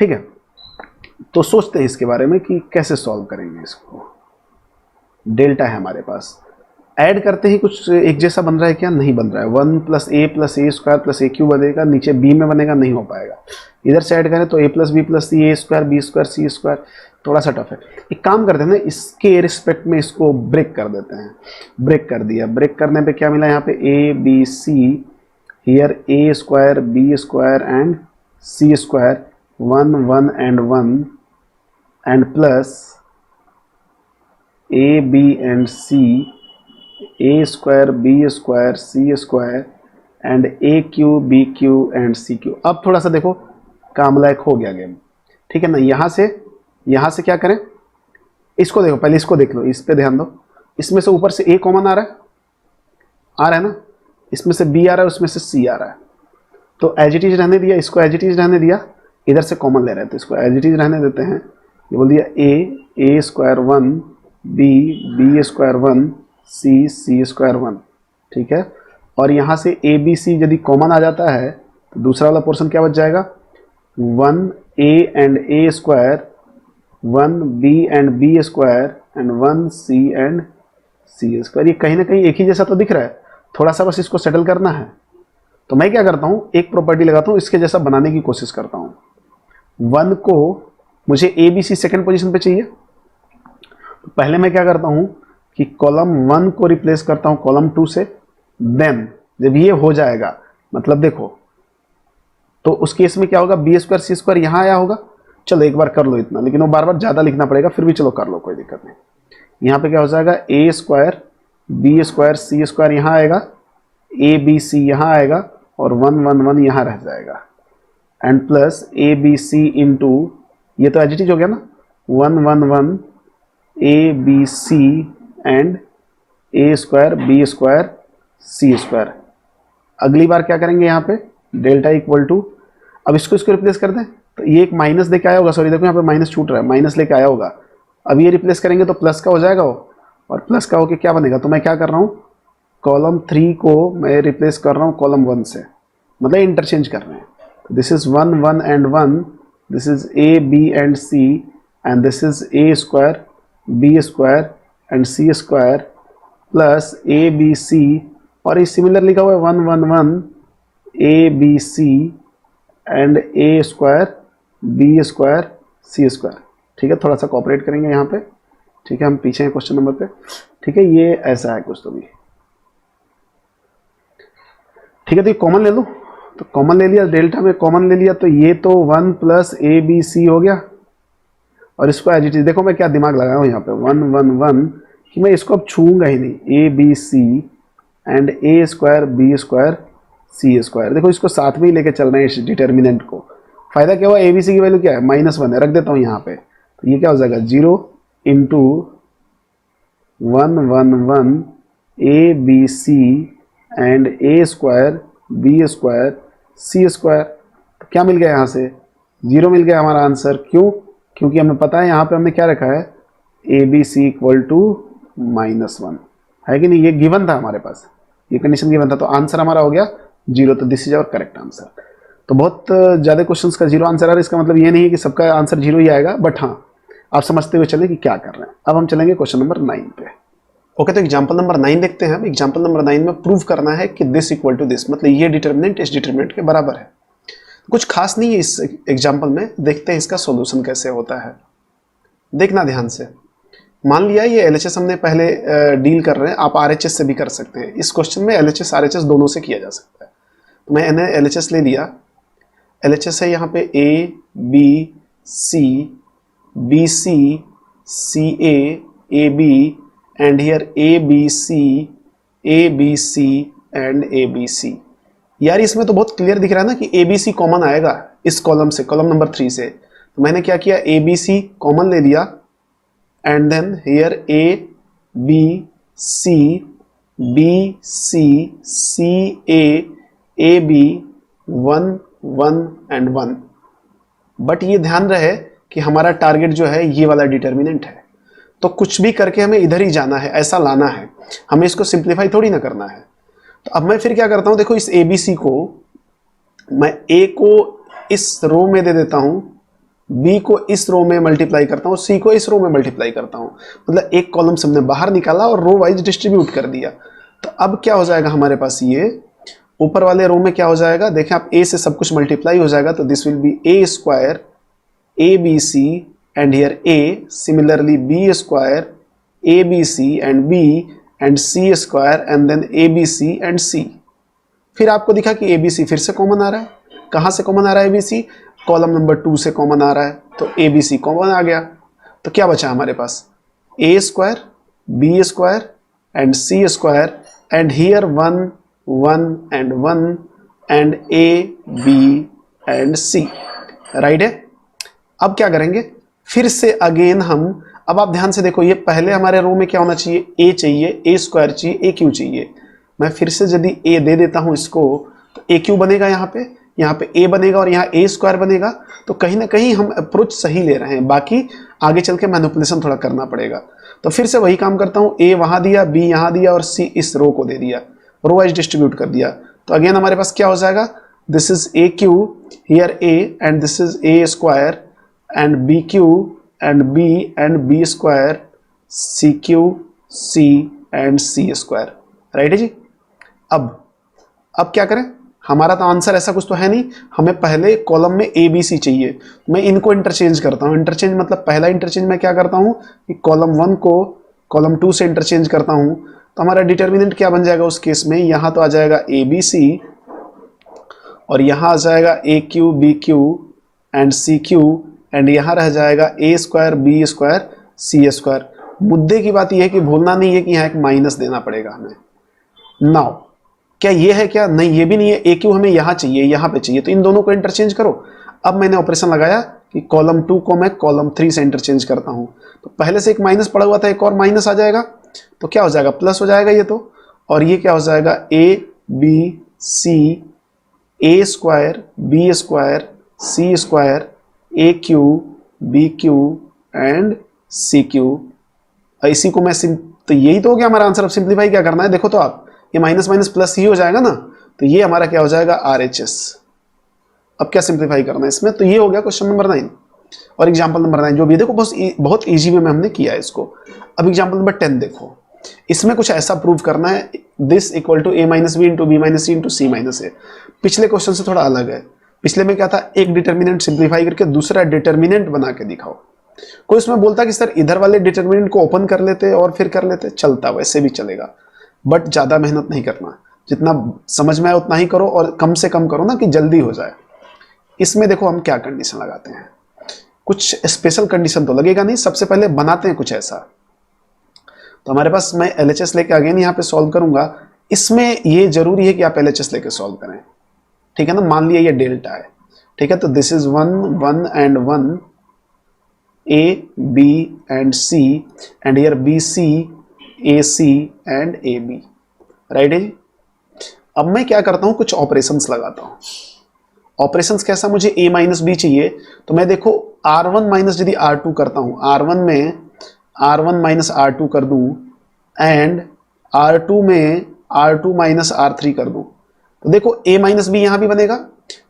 ठीक है। तो सोचते हैं इसके बारे में कि कैसे सॉल्व करेंगे इसको। डेल्टा है हमारे पास, ऐड करते ही कुछ एक जैसा बन रहा है क्या, नहीं बन रहा है। 1 प्लस ए स्क्वायर प्लस ए क्यूब बनेगा, नीचे बी में बनेगा, नहीं हो पाएगा। इधर से ऐड करें तो ए प्लस बी सी ए स्क्वायर बी स्क्वायर सी स्क्वायर, थोड़ा सा टफ है। एक काम करते हैं ना, इसके रिस्पेक्ट में इसको ब्रेक कर देते हैं। ब्रेक कर दिया, ब्रेक करने पे क्या मिला यहाँ पे, A B c, here a square B square and C square, 1 1 and 1 and plus A B and c, A square B square C square and a Q B Q and C cube. अब थोड़ा सा देखो काम लायक हो गया game, ठीक है ना। यहां से क्या करें, इसको देखो, पहले इसको देख लो, इस पे ध्यान दो। इसमें से ऊपर से ए कॉमन आ रहा है ना, इसमें से बी आ रहा है, उसमें से सी आ रहा है, तो एज इट इज रहने दिया, इसको एज इट इज रहने दिया, इधर से कॉमन ले रहे हैं तो इसको एज इट इज रहने देते हैं। ये बोल दिया ए स्क्वायर 1, बी स्क्वायर 1, सी स्क्वायर 1, ठीक है। और यहाँ से ए बी सी यदि कॉमन आ जाता है तो दूसरा वाला पोर्शन क्या बच जाएगा, 1 a and A square, 1 b and B square and 1 c and C square. ये कहीं ना कहीं एक ही जैसा तो दिख रहा है, थोड़ा सा बस इसको सेटल करना है। तो मैं क्या करता हूँ, एक प्रॉपर्टी लगाता हूँ, इसके जैसा बनाने की कोशिश करता हूँ। 1 को मुझे a B c second position पे चाहिए, तो पहले मैं क्या करता हूँ कि कॉलम 1 को रिप्लेस करता हूँ कॉलम 2 से। देन जब ये हो जाएगा, मतलब देखो, तो उस केस में क्या होगा, बी स्क्वायर सी स्क्वायर यहाँ आया होगा। चलो एक बार कर लो इतना, लेकिन वो बार बार ज़्यादा लिखना पड़ेगा, फिर भी चलो कर लो, कोई दिक्कत नहीं। यहाँ पे क्या हो जाएगा, A square B square C square यहाँ आएगा, ए बी सी यहाँ आएगा, और 1 1 1 यहाँ रह जाएगा, and plus A B C into, ये तो एज इट इज हो गया ना, 1 1 1 A B C and A square B square C square. अगली बार क्या करेंगे, यहाँ पे डेल्टा इक्वल टू, अब इसको रिप्लेस कर दें, तो ये एक माइनस लेके आया होगा, सॉरी देखो यहाँ पे माइनस छूट रहा है, माइनस लेके आया होगा। अब ये रिप्लेस करेंगे तो प्लस का हो जाएगा वो, और प्लस का होके क्या बनेगा, तो मैं क्या कर रहा हूँ, कॉलम 3 को मैं रिप्लेस कर रहा हूँ कॉलम 1 से, मतलब इंटरचेंज कर रहे हैं। This is 1 1 and 1, this is A B and C, and this is A square B square and C square plus A B C, और ये सिमिलर लिखा हुआ है 1 1 1 A B C and A square B square C square, ठीक है। थोड़ा सा cooperate करेंगे यहाँ पे, ठीक है, हम पीछे हैं क्वेश्चन नंबर पे, ठीक है। ये ऐसा है कुछ तो भी, ठीक है। तो ये कॉमन ले लो, तो कॉमन ले लिया, डेल्टा में कॉमन ले लिया, तो ये तो 1 प्लस ए बी सी हो गया, और इसको एज इट इज, देखो मैं क्या दिमाग लगाया हूँ यहाँ पे, 1 1 1 कि मैं इसको अब छूऊंगा ही नहीं, A B C and A square B square C square. देखो इसको साथ में ही लेके चल रहे हैं इस डिटर्मिनेंट को। फायदा क्या हुआ, ए बी सी की वैल्यू क्या है, -1 है, रख देता हूँ यहाँ पे, तो ये क्या हो जाएगा, 0 into 1 1 1 A B C and A square B square C square. तो क्या मिल गया यहाँ से, 0 मिल गया हमारा आंसर। क्यों, क्योंकि हमें पता है यहाँ पे हमने क्या रखा है, A B C equal to -1, है कि नहीं, ये गिवन था हमारे पास, ये कंडीशन गिवन था, तो आंसर हमारा हो गया 0। तो this is our correct answer. तो बहुत ज़्यादा क्वेश्चंस का 0 आंसर आ रहा है, इसका मतलब ये नहीं है कि सबका आंसर 0 ही आएगा, बट हाँ आप समझते हुए चलें कि क्या कर रहे हैं। अब हम चलेंगे क्वेश्चन नंबर 9 पे। ओके, तो एग्जाम्पल नंबर 9 देखते हैं। एग्जाम्पल नंबर 9 में प्रूव करना है कि दिस इक्वल टू दिस, मतलब ये डिटर्मिनेंट इस डिटर्मिनेंट के बराबर है। कुछ खास नहीं है इस एग्जाम्पल में, देखते हैं इसका सॉल्यूशन कैसे होता है। देखना ध्यान से। मान लिया ये एलएचएस हमने पहले डील कर रहे हैं, आप आरएचएस से भी कर सकते हैं। इस क्वेश्चन में एलएचएस आरएचएस दोनों से किया जा सकता है। तो मैंने एलएचएस ले लिया। एलएचएस है यहाँ पे A B C, B C, C A B, and here A B C and A B C. यार इसमें तो बहुत क्लियर दिख रहा है ना कि ए बी सी कॉमन आएगा इस कॉलम से, कॉलम नंबर 3 से। तो मैंने क्या किया, ए बी सी कॉमन ले लिया, and then here A B C A B 1 1 and 1। But ये ध्यान रहे कि हमारा टारगेट जो है ये वाला डिटर्मिनेंट है, तो कुछ भी करके हमें इधर ही जाना है, ऐसा लाना है, हमें इसको सिंप्लीफाई थोड़ी ना करना है। तो अब मैं फिर क्या करता हूं, देखो इस ए बी सी को मैं ए को इस रो में दे देता हूं, बी को इस रो में मल्टीप्लाई करता हूं, सी को इस रो में मल्टीप्लाई करता हूं, मतलब एक कॉलम से हमने बाहर निकाला और रो वाइज डिस्ट्रीब्यूट कर दिया। तो अब क्या हो जाएगा हमारे पास, ये ऊपर वाले रो में क्या हो जाएगा, देखें आप, ए से सब कुछ मल्टीप्लाई हो जाएगा, तो this will be A square A B C and here A, similarly B square A B C and B and C square and then A B C and C. फिर आपको दिखा कि ए बी सी फिर से common आ रहा है। कहाँ से कॉमन आ रहा है A B C, column number 2 से कॉमन आ रहा है, तो ए बी सी कॉमन आ गया। तो क्या बचा हमारे पास, A square B square and C square and here 1 1 and 1 and A B and C, right है। अब क्या करेंगे, फिर से अगेन हम, अब आप ध्यान से देखो, ये पहले हमारे रो में क्या होना चाहिए, ए चाहिए, ए स्क्वायर चाहिए, ए क्यू चाहिए। मैं फिर से यदि ए दे देता हूं इसको, तो ए क्यू बनेगा, यहाँ पे ए बनेगा और यहाँ ए स्क्वायर बनेगा। तो कहीं ना कहीं हम अप्रोच सही ले रहे हैं, बाकी आगे चल के मैनिपुलेशन थोड़ा करना पड़ेगा। तो फिर से वही काम करता हूँ, ए वहां दिया, बी यहाँ दिया और सी इस रो को दे दिया, रो वाइज डिस्ट्रीब्यूट कर दिया। तो अगेन हमारे पास क्या हो जाएगा, this is A Q here A and this is A square and B Q and B square, C Q C and C square, right है जी। अब क्या करें, हमारा तो आंसर ऐसा कुछ तो है नहीं, हमें पहले कॉलम में ए बी सी चाहिए। मैं इनको इंटरचेंज करता हूँ, इंटरचेंज मतलब पहला इंटरचेंज मैं क्या करता हूँ कि कॉलम 1 को कॉलम 2 से इंटरचेंज करता हूँ। तो हमारा डिटर्मिनेंट क्या बन जाएगा उस केस में, यहाँ तो आ जाएगा ए बी सी और यहाँ आ जाएगा A Q B Q and C cube and यहाँ रह जाएगा A square B square C square. मुद्दे की बात यह है कि भूलना नहीं है कि यहाँ एक माइनस देना पड़ेगा हमें। नाउ क्या ये है, क्या नहीं, ये भी नहीं है, ए क्यू हमें यहाँ चाहिए, यहाँ पे चाहिए, तो इन दोनों को इंटरचेंज करो। अब मैंने ऑपरेशन लगाया कि कॉलम 2 को मैं कॉलम 3 से इंटरचेंज करता हूँ, तो पहले से एक माइनस पड़ा हुआ था, एक और माइनस आ जाएगा, तो क्या हो जाएगा, प्लस हो जाएगा ये तो, और ये क्या हो जाएगा, A B C A square B square C square A Q B Q and C Q. इसी को मैं तो यही तो हो गया हमारा आंसर। अब सिंप्लीफाई क्या करना है, देखो तो आप, ये माइनस माइनस प्लस ही हो जाएगा ना, तो ये हमारा क्या हो जाएगा, RHS। अब क्या सिंप्लीफाई करना है इसमें, तो ये हो गया क्वेश्चन नंबर 9 और एग्जांपल नंबर 9 जो भी है, देखो बहुत इजी वे में हमने किया है इसको। अब एग्जांपल नंबर 10 देखो, इसमें कुछ ऐसा प्रूव करना है, this equal to a minus B into B minus C into C minus A. पिछले क्वेश्चन से थोड़ा अलग है, पिछले में क्या था, एक डिटर्मिनेंट सिंप्लीफाई करके दूसरा डिटर्मिनेंट बना के दिखाओ। कोई उसमें बोलता कि सर इधर वाले डिटर्मिनेंट को ओपन कर लेते और फिर कर लेते, चलता, वैसे भी चलेगा, बट ज्यादा मेहनत नहीं करना, जितना समझ में आए उतना ही करो और कम से कम करो ना कि जल्दी हो जाए। इसमें देखो हम क्या कंडीशन लगाते हैं, कुछ स्पेशल कंडीशन तो लगेगा नहीं, सबसे पहले बनाते हैं कुछ ऐसा। तो हमारे पास, मैं LHS लेके अगेन यहाँ पे सॉल्व करूंगा। इसमें ये जरूरी है कि आप LHS लेके सॉल्व करें, ठीक है ना। मान लिया ये डेल्टा है, ठीक है, तो this is 1 1 and 1 A B and C and here BC AC and AB, right है जी। अब मैं क्या करता हूं, कुछ ऑपरेशंस लगाता हूं। ऑपरेशंस कैसा, मुझे A माइनस बी चाहिए, तो मैं देखो R1 माइनस यदि R2 करता हूं, R1 में R1 माइनस R2 कर दूं एंड R2 में R2 माइनस R3 कर दूं, तो देखो A माइनस बी यहां भी बनेगा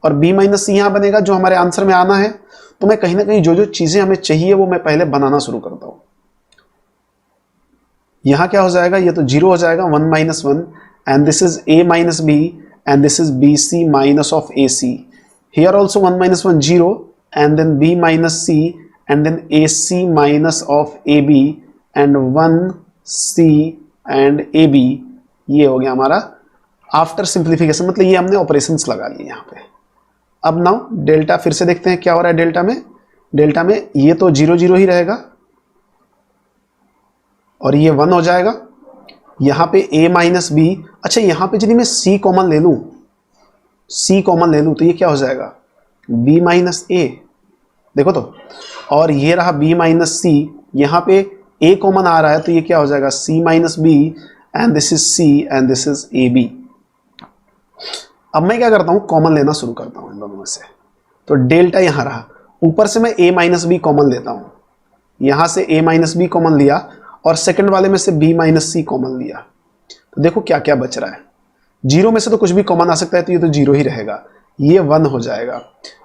और B माइनस सी यहां बनेगा, जो हमारे आंसर में आना है। तो मैं कहीं ना कहीं जो जो चीजें हमें चाहिए वो मैं पहले बनाना शुरू करता हूं। यहां क्या हो जाएगा, ये तो 0 हो जाएगा, 1 minus 1 and this is A minus B and this is BC minus of AC। Here also 1 minus 1 0 and then B minus C and then AC minus of AB and 1 C and AB। ये हो गया हमारा after simplification, मतलब ये हमने operations लगा लिए यहाँ पे। अब नाउ डेल्टा फिर से देखते हैं क्या हो रहा है डेल्टा में ये तो 0 0 ही रहेगा और ये 1 हो जाएगा। यहां पे A माइनस बी, अच्छा यहां पे यदि मैं C कॉमन ले लूं तो ये क्या हो जाएगा, B माइनस A, देखो तो, और ये रहा B माइनस C, यहां पे A कॉमन आ रहा है तो ये क्या हो जाएगा, C minus B and this is C and this is AB। अब मैं क्या करता हूं, कॉमन लेना शुरू करता हूं इन दोनों में से। तो डेल्टा यहां रहा, ऊपर से मैं A माइनस बी कॉमन लेता हूं, यहां से A माइनस बी कॉमन लिया और सेकंड वाले में से B माइनस सी कॉमन लिया। तो देखो क्या क्या बच रहा है, 0 में से तो कुछ भी कॉमन आ सकता है, तो ये तो 0 ही रहेगा, ये 1 हो जाएगा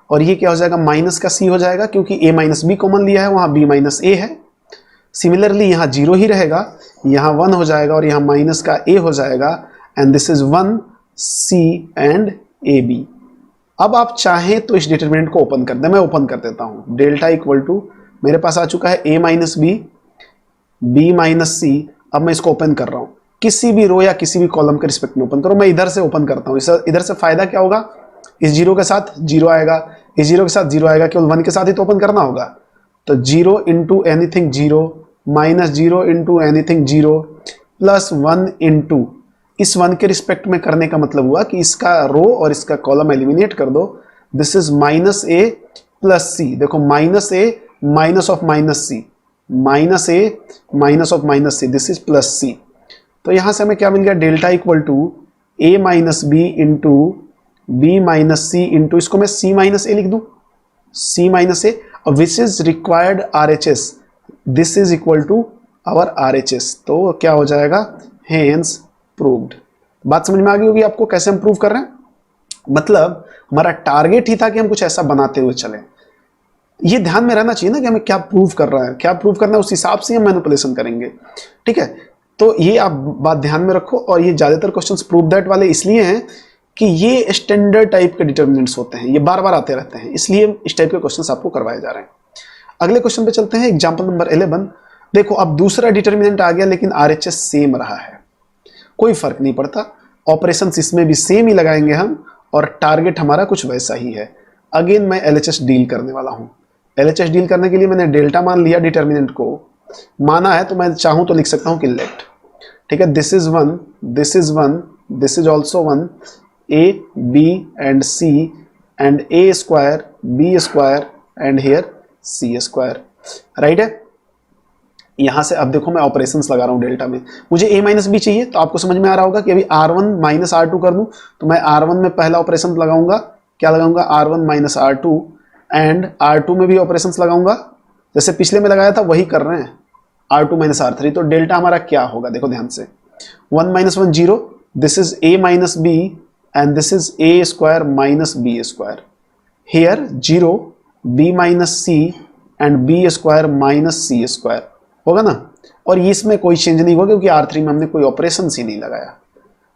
और ये क्या हो जाएगा, माइनस का C हो जाएगा, क्योंकि A माइनस बी कॉमन लिया है, वहां B माइनस A है। सिमिलरली यहाँ 0 ही रहेगा, यहाँ 1 हो जाएगा और यहाँ माइनस का A हो जाएगा and this is 1 C and AB। अब आप चाहें तो इस डिटरमिनेंट को ओपन कर दें, मैं ओपन कर देता हूं। डेल्टा इक्वल टू मेरे पास आ चुका है A minus B B minus सी। अब मैं इसको ओपन कर रहा हूं, किसी भी रो या किसी भी कॉलम के रिस्पेक्ट में ओपन करो। मैं इधर से ओपन करता हूं, इधर से फायदा क्या होगा, इस 0 के साथ 0 आएगा, इस 0 के साथ 0 आएगा, केवल 1 के साथ ही तो ओपन करना होगा। तो 0 into anything 0 minus 0 into anything 0 plus 1 into इस 1 के रिस्पेक्ट में करने का मतलब हुआ कि इसका रो और इसका कॉलम एलिमिनेट कर दो। This is minus A plus C. देखो minus A minus of minus C, minus A minus of minus C, this is plus सी। तो यहां से हमें क्या मिल गया, delta equal to A minus B into B minus C into, इसको मैं सी माइनस ए लिख दूं, C minus A, which is required R H S, this is equal to our R H S. तो क्या हो जाएगा, hence proved. बात समझ में आ गई होगी आपको कैसे हम प्रूव कर रहे हैं। मतलब हमारा टारगेट ही था कि हम कुछ ऐसा बनाते हुए चले। ये ध्यान में रहना चाहिए ना कि हमें क्या प्रूव कर रहा है, क्या प्रूव करना है, उस हिसाब से हम मैनिपुलेशन करेंगे। ठीक है, तो ये आप बात ध्यान में रखो। और ये ज्यादातर क्वेश्चंस प्रूव दैट वाले इसलिए हैं कि ये स्टैंडर्ड टाइप के डिटर्मिनेंट्स होते हैं, ये बार बार आते रहते हैं, इसलिए इस टाइप के क्वेश्चंस आपको करवाए जा रहे हैं। अगले क्वेश्चन पे चलते हैं, एग्जाम्पल नंबर 11। देखो अब दूसरा डिटर्मिनेंट आ गया लेकिन आरएचएस सेम रहा है, कोई फर्क नहीं पड़ता, ऑपरेशंस इसमें भी सेम ही लगाएंगे हम और टारगेट हमारा कुछ वैसा ही है। अगेन मैं एलएचएस डील करने वाला हूं। एलएचएस डील करने के लिए मैंने डेल्टा मान लिया, डिटर्मिनेंट को माना है, तो मैं चाहूं तो लिख सकता हूं कि लेट। ठीक है, this is 1, this is 1, this is also 1, A B and C and A square B square and here C square, right है। यहां से अब देखो मैं ऑपरेशंस लगा रहा हूं डेल्टा में, मुझे a माइनस बी चाहिए, तो आपको समझ में आ रहा होगा कि अभी r1 माइनस r2 कर दूं, तो मैं r1 में पहला ऑपरेशन लगाऊंगा, क्या लगाऊंगा, r1 minus r2, and r2 में भी ऑपरेशंस लगाऊंगा, जैसे पिछले में लगाया था वही कर रहे हैं, r2 माइनस r3। तो डेल्टा हमारा क्या होगा, देखो ध्यान से, 1 minus 1 0, this is a minus B and this is a square minus B square, here 0 b minus C and b square minus C square होगा ना। और इसमें कोई चेंज नहीं होगा क्योंकि R3 में हमने कोई ऑपरेशन ही नहीं लगाया,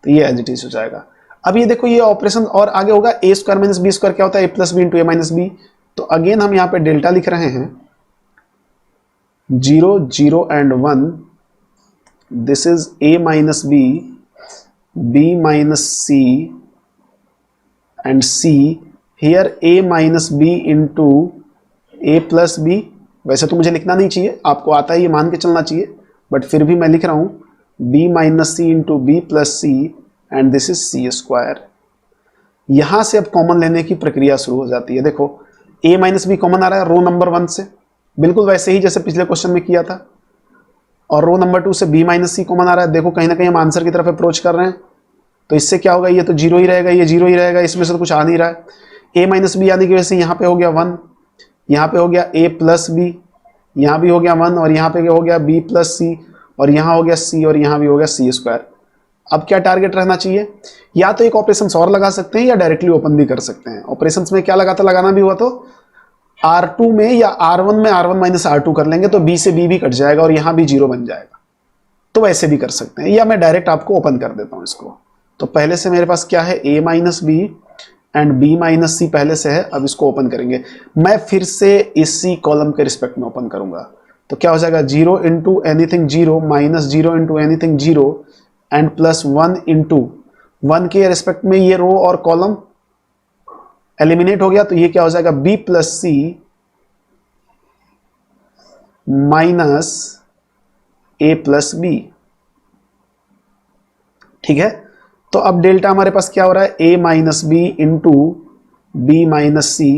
तो ये एज इट इज हो जाएगा। अब ये देखो ये ऑपरेशन और आगे होगा, A square minus B square क्या होता है, A plus B into A minus B. तो अगेन हम यहाँ पे डेल्टा लिख रहे हैं, 0 0 and 1, this is A minus B, B minus C and C, here A minus B into A plus B. वैसे तो मुझे लिखना नहीं चाहिए, आपको आता है ये मान के चलना चाहिए, बट फिर भी मैं लिख रहा हूं b minus C into B plus C and this is C square. यहां से अब कॉमन लेने की प्रक्रिया शुरू हो जाती है। देखो a माइनस बी कॉमन आ रहा है रो नंबर 1 से, बिल्कुल वैसे ही जैसे पिछले क्वेश्चन में किया था, और रो नंबर 2 से b माइनस सी कॉमन आ रहा है। देखो कहीं ना कहीं हम आंसर की तरफ अप्रोच कर रहे हैं, तो इससे क्या होगा, ये तो 0 ही रहेगा, ये 0 ही रहेगा, इसमें से तो कुछ आ नहीं रहा है। a माइनस बी आने की वजह से यहाँ पे हो गया 1, यहाँ पे हो गया a प्लस बी, यहाँ भी हो गया 1, और यहाँ पे हो गया b प्लस सी, और यहाँ हो गया c, और यहाँ भी हो गया सी स्क्वायर। अब क्या टारगेट रहना चाहिए, या तो एक ऑपरेशन और लगा सकते हैं या डायरेक्टली ओपन भी कर सकते हैं। ऑपरेशन में क्या लगाना भी हुआ तो R2 में या R1 में R1 माइनस R2 कर लेंगे, तो b से b भी कट जाएगा और यहाँ भी 0 बन जाएगा। तो वैसे भी कर सकते हैं, या मैं डायरेक्ट आपको ओपन कर देता हूँ इसको। तो पहले से मेरे पास क्या है, a minus B and b minus C पहले से है, अब इसको ओपन करेंगे। मैं फिर से इसी कॉलम के रिस्पेक्ट में ओपन करूंगा, तो क्या हो जाएगा, 0 into anything 0 minus 0 into anything 0 and plus 1 into 1 के रिस्पेक्ट में ये रो और कॉलम एलिमिनेट हो गया, तो ये क्या हो जाएगा, b plus C minus a plus B. ठीक है, तो अब डेल्टा हमारे पास क्या हो रहा है, a minus B into B minus सी।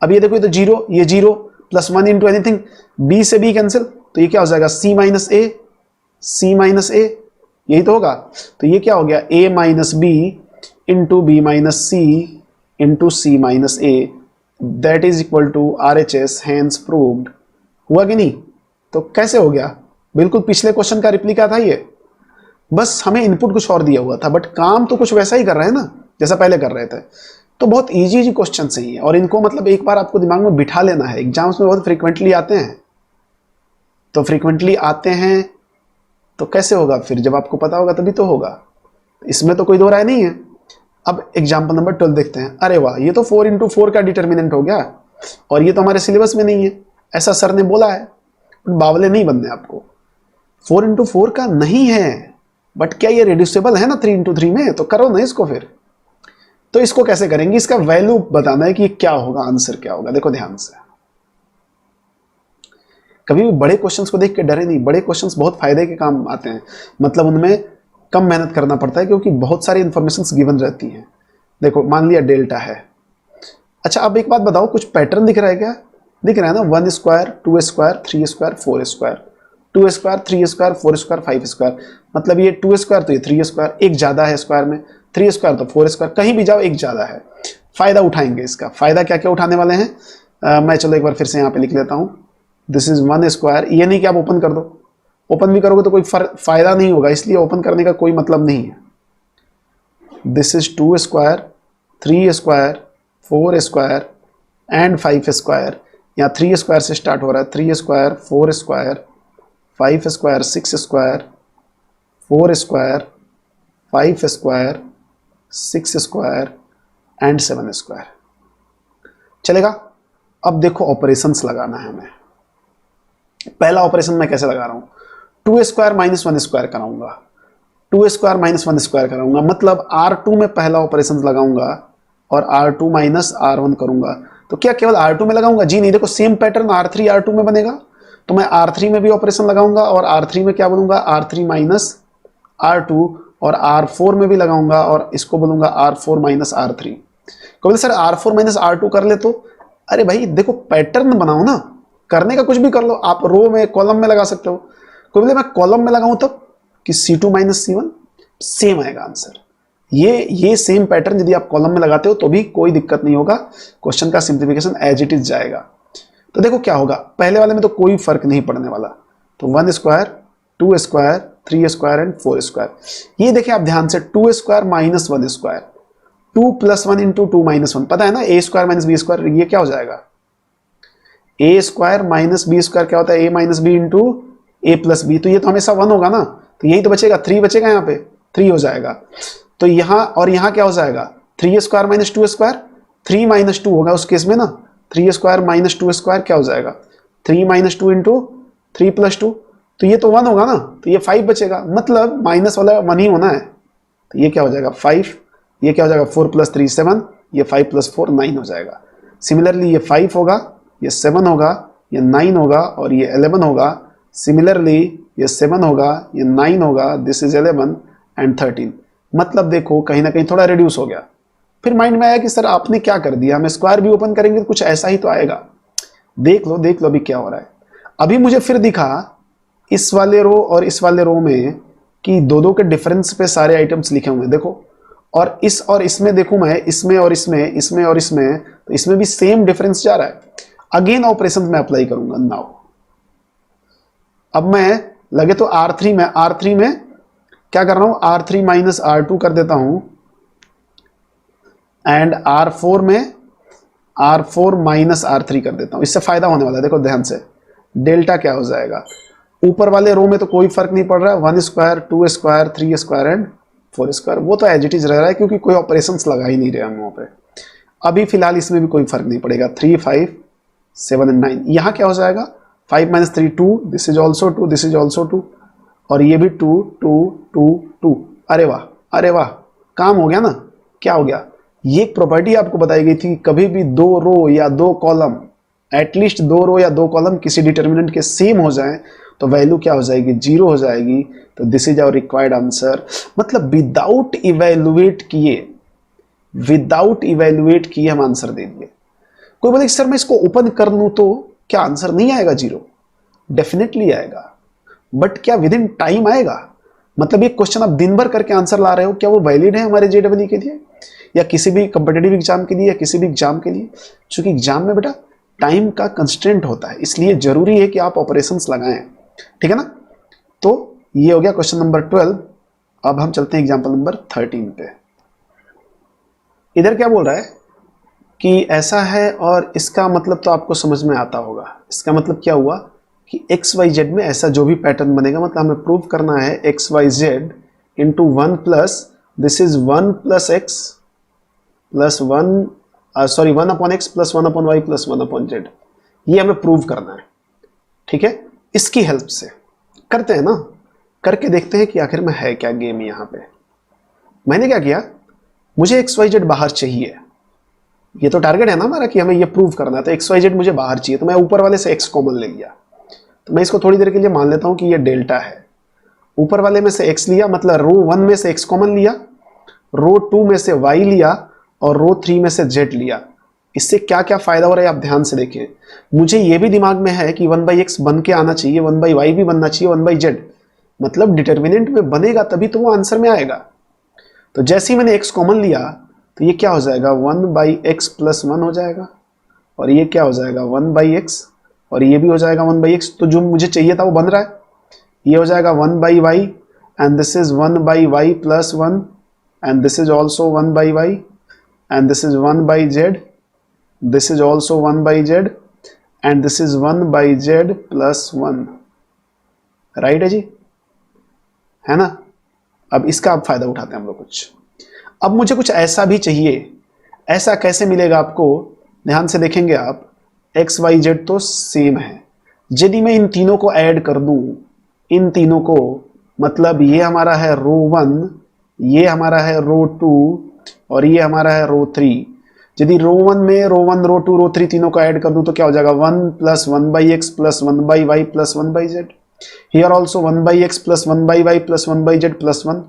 अब ये देखो ये तो 0, ये 0 प्लस 1 इंटू एनीथिंग, b से b कैंसिल, तो ये क्या हो जाएगा, c minus a, c minus a, यही तो होगा। तो ये क्या हो गया, a minus B into B minus C into C minus a, that is equal to RHS, hence proved. हुआ कि नहीं। तो कैसे हो गया, बिल्कुल पिछले क्वेश्चन का रिप्लिका था ये, बस हमें इनपुट कुछ और दिया हुआ था, बट काम तो कुछ वैसा ही कर रहे हैं ना जैसा पहले कर रहे थे। तो बहुत इजी क्वेश्चन सही है, और इनको मतलब एक बार आपको दिमाग में बिठा लेना है। एग्जाम्स में बहुत फ्रीक्वेंटली आते हैं, तो फ्रीक्वेंटली आते हैं तो कैसे होगा फिर, जब आपको पता होगा तभी तो होगा, इसमें तो कोई दो राय नहीं है। अब एग्जाम्पल नंबर 12 देखते हैं। अरे वाह, ये तो 4 इंटू 4 का डिटर्मिनेंट हो गया, और ये तो हमारे सिलेबस में नहीं है, ऐसा सर ने बोला है, बट बावले नहीं बनने आपको। 4 इंटू 4 का नहीं है, बट क्या ये रिड्यूसेबल है ना 3 इंटू 3 में, तो करो ना इसको फिर। तो इसको कैसे करेंगे, इसका वैल्यू बताना है कि क्या होगा, आंसर क्या होगा। देखो ध्यान से, कभी भी बड़े क्वेश्चंस को देख के डरे नहीं, बड़े क्वेश्चंस बहुत फायदे के काम आते हैं, मतलब उनमें कम मेहनत करना पड़ता है क्योंकि बहुत सारी इंफॉर्मेशन गिवन रहती हैं। देखो मान लिया डेल्टा है। अच्छा अब एक बात बताओ, कुछ पैटर्न दिख रहा है क्या? दिख रहा है ना, 1 square 2 square 3 square 4 square, 2 square 3 square 4 square 5 square, मतलब ये 2 स्क्वायर तो ये 3 स्क्वायर, एक ज्यादा है स्क्वायर में, 3 स्क्वायर तो 4 स्क्वायर, कहीं भी जाओ एक ज्यादा है। फायदा उठाएंगे इसका, फायदा क्या क्या उठाने वाले हैं मैं चलो एक बार फिर से यहाँ पे लिख लेता हूँ। दिस इज 1 स्क्वायर, ये नहीं कि आप ओपन कर दो, ओपन भी करोगे तो कोई फायदा नहीं होगा, इसलिए ओपन करने का कोई मतलब नहीं है। This is 2 square 3 square 4 square and 5 square, यहाँ 3 स्क्वायर से स्टार्ट हो रहा है, 3 square 4 square 5 square 6 square 4 square 5 square 6 square and 7 square. चलेगा? अब देखो ऑपरेशंस लगाना है हमें। पहला ऑपरेशन मैं कैसे लगा रहा हूं, 2 स्क्वायर माइनस 1 स्क्वायर कराऊंगा, 2 स्क्वायर माइनस 1 स्क्वायर कराऊंगा, मतलब R2 में पहला ऑपरेशन लगाऊंगा और R2 माइनस R1 करूंगा। तो क्या केवल R2 में लगाऊंगा? जी नहीं, देखो सेम पैटर्न R3 R2 में बनेगा, तो मैं R3 में भी ऑपरेशन लगाऊंगा और R3 में क्या बोलूंगा, R3 माइनस R2, और R4 में भी लगाऊंगा और इसको बोलूंगा R4 माइनस R3। कभी सर R4 माइनस R2 कर ले तो, अरे भाई देखो पैटर्न बनाओ ना, करने का कुछ भी कर लो, आप रो में कॉलम में लगा सकते हो। कोई बोले मैं कॉलम में लगाऊं तब कि C2 माइनस C1, सेम आएगा आंसर। ये सेम पैटर्न यदि आप कॉलम में लगाते हो तो भी कोई दिक्कत नहीं होगा, क्वेश्चन का सिंप्लीफिकेशन एज इट इज जाएगा। तो देखो क्या होगा, पहले वाले में तो कोई फर्क नहीं पड़ने वाला, तो 1 square 2 square 3 square and 4 square. ये देखिए आप ध्यान से, 2 square minus 1 square, 2 plus 1 into 2 minus 1, पता है ना, ए स्क्वायर माइनस बी स्क्वायर, ये क्या हो जाएगा, A square minus B square क्या होता है, ए minus B into A plus B, तो ये तो हमेशा 1 होगा ना, तो यही तो बचेगा, 3 बचेगा, यहाँ पे 3 हो जाएगा। तो यहाँ और यहाँ क्या हो जाएगा, 3 स्क्वायर माइनस 2 स्क्वायर, 3 माइनस 2 होगा उस केस में ना, 3 स्क्वायर माइनस 2 स्क्वायर क्या हो जाएगा, 3 माइनस 2 इंटू 3 प्लस 2, तो ये तो 1 होगा ना, तो ये 5 बचेगा, मतलब माइनस वाला 1 ही होना है, तो ये क्या हो जाएगा 5, ये क्या हो जाएगा 4 प्लस 3 7, ये 5 प्लस 4 9 हो जाएगा। सिमिलरली ये 5 होगा, ये 7 होगा, ये 9 होगा और ये 11 होगा। सिमिलरली ये 7 होगा, ये 9 होगा, दिस इज 11 एंड 13। मतलब देखो कहीं ना कहीं थोड़ा रिड्यूस हो गया। फिर माइंड में आया कि सर आपने क्या कर दिया, हम स्क्वायर भी ओपन करेंगे तो कुछ ऐसा ही तो आएगा। देख लो अभी क्या हो रहा है। अभी मुझे फिर दिखा इस वाले रो और इस वाले रो में कि दो के डिफरेंस पे सारे आइटम्स लिखे हुए हैं, देखो, और इसमें देखूं मैं, इसमें और इसमें और इसमें, तो इसमें भी सेम डिफरेंस जा रहा है। अगेन ऑपरेशन में अप्लाई करूंगा नाउ। अब मैं लगे तो R3 में क्या कर रहा हूं, R3 माइनस R2 कर देता हूं, एंड R4 माइनस R3 कर देता हूं। इससे फायदा होने वाला है, देखो ध्यान से, डेल्टा क्या हो जाएगा, ऊपर वाले रो में तो कोई फर्क नहीं पड़ रहा है, 1 square 2 square 3 square and 4 square, वो तो एज इट इज रह रहा है क्योंकि कोई ऑपरेशंस लगा ही नहीं रहे हम वहां पे। अभी फिलहाल इसमें भी कोई फर्क नहीं पड़ेगा, 3 5 7 एंड 9। यहाँ क्या हो जाएगा, 5 minus 3 2, this is also 2, this is also 2, और ये भी 2 2 2 2। अरे वाह, काम हो गया ना। क्या हो गया, ये एक प्रॉपर्टी आपको बताई गई थी, कभी भी 2 रो या 2 कॉलम, एटलीस्ट 2 रो या 2 कॉलम किसी डिटर्मिनेंट के सेम हो जाए तो वैल्यू क्या हो जाएगी, 0 हो जाएगी। तो this is our required answer. मतलब विदाउट इवेल्युएट किए हम आंसर दे दिए। कोई बोले सर मैं इसको ओपन कर लूं तो क्या आंसर नहीं आएगा 0? डेफिनेटली आएगा, बट क्या विद इन टाइम आएगा? मतलब ये क्वेश्चन आप दिन भर करके आंसर ला रहे हो, क्या वो वैलिड है हमारे JEE के लिए या किसी भी कंपिटेटिव एग्जाम के लिए या किसी भी एग्जाम के लिए? क्योंकि एग्जाम में बेटा टाइम का कंस्ट्रेंट होता है, इसलिए जरूरी है कि आप ऑपरेशंस लगाएं, ठीक है ना। तो ये हो गया क्वेश्चन नंबर 12। अब हम चलते हैं एग्जाम्पल नंबर 13 पे। इधर क्या बोल रहा है कि ऐसा है, और इसका मतलब तो आपको समझ में आता होगा। इसका मतलब क्या हुआ कि XYZ में ऐसा जो भी पैटर्न बनेगा, मतलब हमें प्रूव करना है XYZ into 1 plus this is 1 plus x plus 1 upon x plus 1 upon y plus 1 upon z, ये हमें प्रूव करना है, ठीक है। इसकी हेल्प से करते हैं ना, करके देखते हैं कि आखिर में है क्या गेम यहाँ पे। मैंने क्या किया, मुझे XYZ बाहर चाहिए, ये तो टारगेट है ना हमारा कि हमें ये प्रूव करना है, तो XYZ मुझे बाहर चाहिए, तो मैं ऊपर वाले से x कॉमन ले लिया, तो मैं इसको थोड़ी देर के लिए मान लेता हूं कि ये डेल्टा है। ऊपर वाले में से x लिया, मतलब रो 1 में से x कॉमन लिया, रो 2 में से y लिया और रो 3 में से z लिया। इससे क्या क्या फायदा हो रहा है आप ध्यान से देखिए। मुझे ये भी दिमाग में है कि 1/x बन के आना चाहिए, 1/y भी बनना चाहिए, 1/z, मतलब डिटर्मिनेंट में बनेगा तभी तो वो आंसर में आएगा। तो जैसे ही मैंने x कॉमन लिया तो ये क्या हो जाएगा, 1/x प्लस 1 हो जाएगा, और ये क्या हो जाएगा 1/x, और ये भी हो जाएगा 1/x। तो जो मुझे चाहिए था वो बन रहा है। ये हो जाएगा 1/y and this is 1/y plus 1 and this is also 1/y and this is 1/z, this is also 1/z and this is 1/z plus 1। Right है जी, है ना। अब इसका आप फायदा उठाते हैं हम लोग कुछ। अब मुझे कुछ ऐसा भी चाहिए। ऐसा कैसे मिलेगा आपको, ध्यान से देखेंगे आप। एक्स वाई जेड तो सेम है। यदि मैं इन तीनों को ऐड कर दूं, इन तीनों को, मतलब ये हमारा है रो 1, ये हमारा है रो 2 और ये हमारा है रो 3। यदि रो 1 में रो 1 रो 2 रो 3 तीनों को ऐड कर दूं तो क्या हो जाएगा, 1 plus 1/x plus 1/y plus 1/z। Here also 1/x plus 1/y plus 1/z plus 1।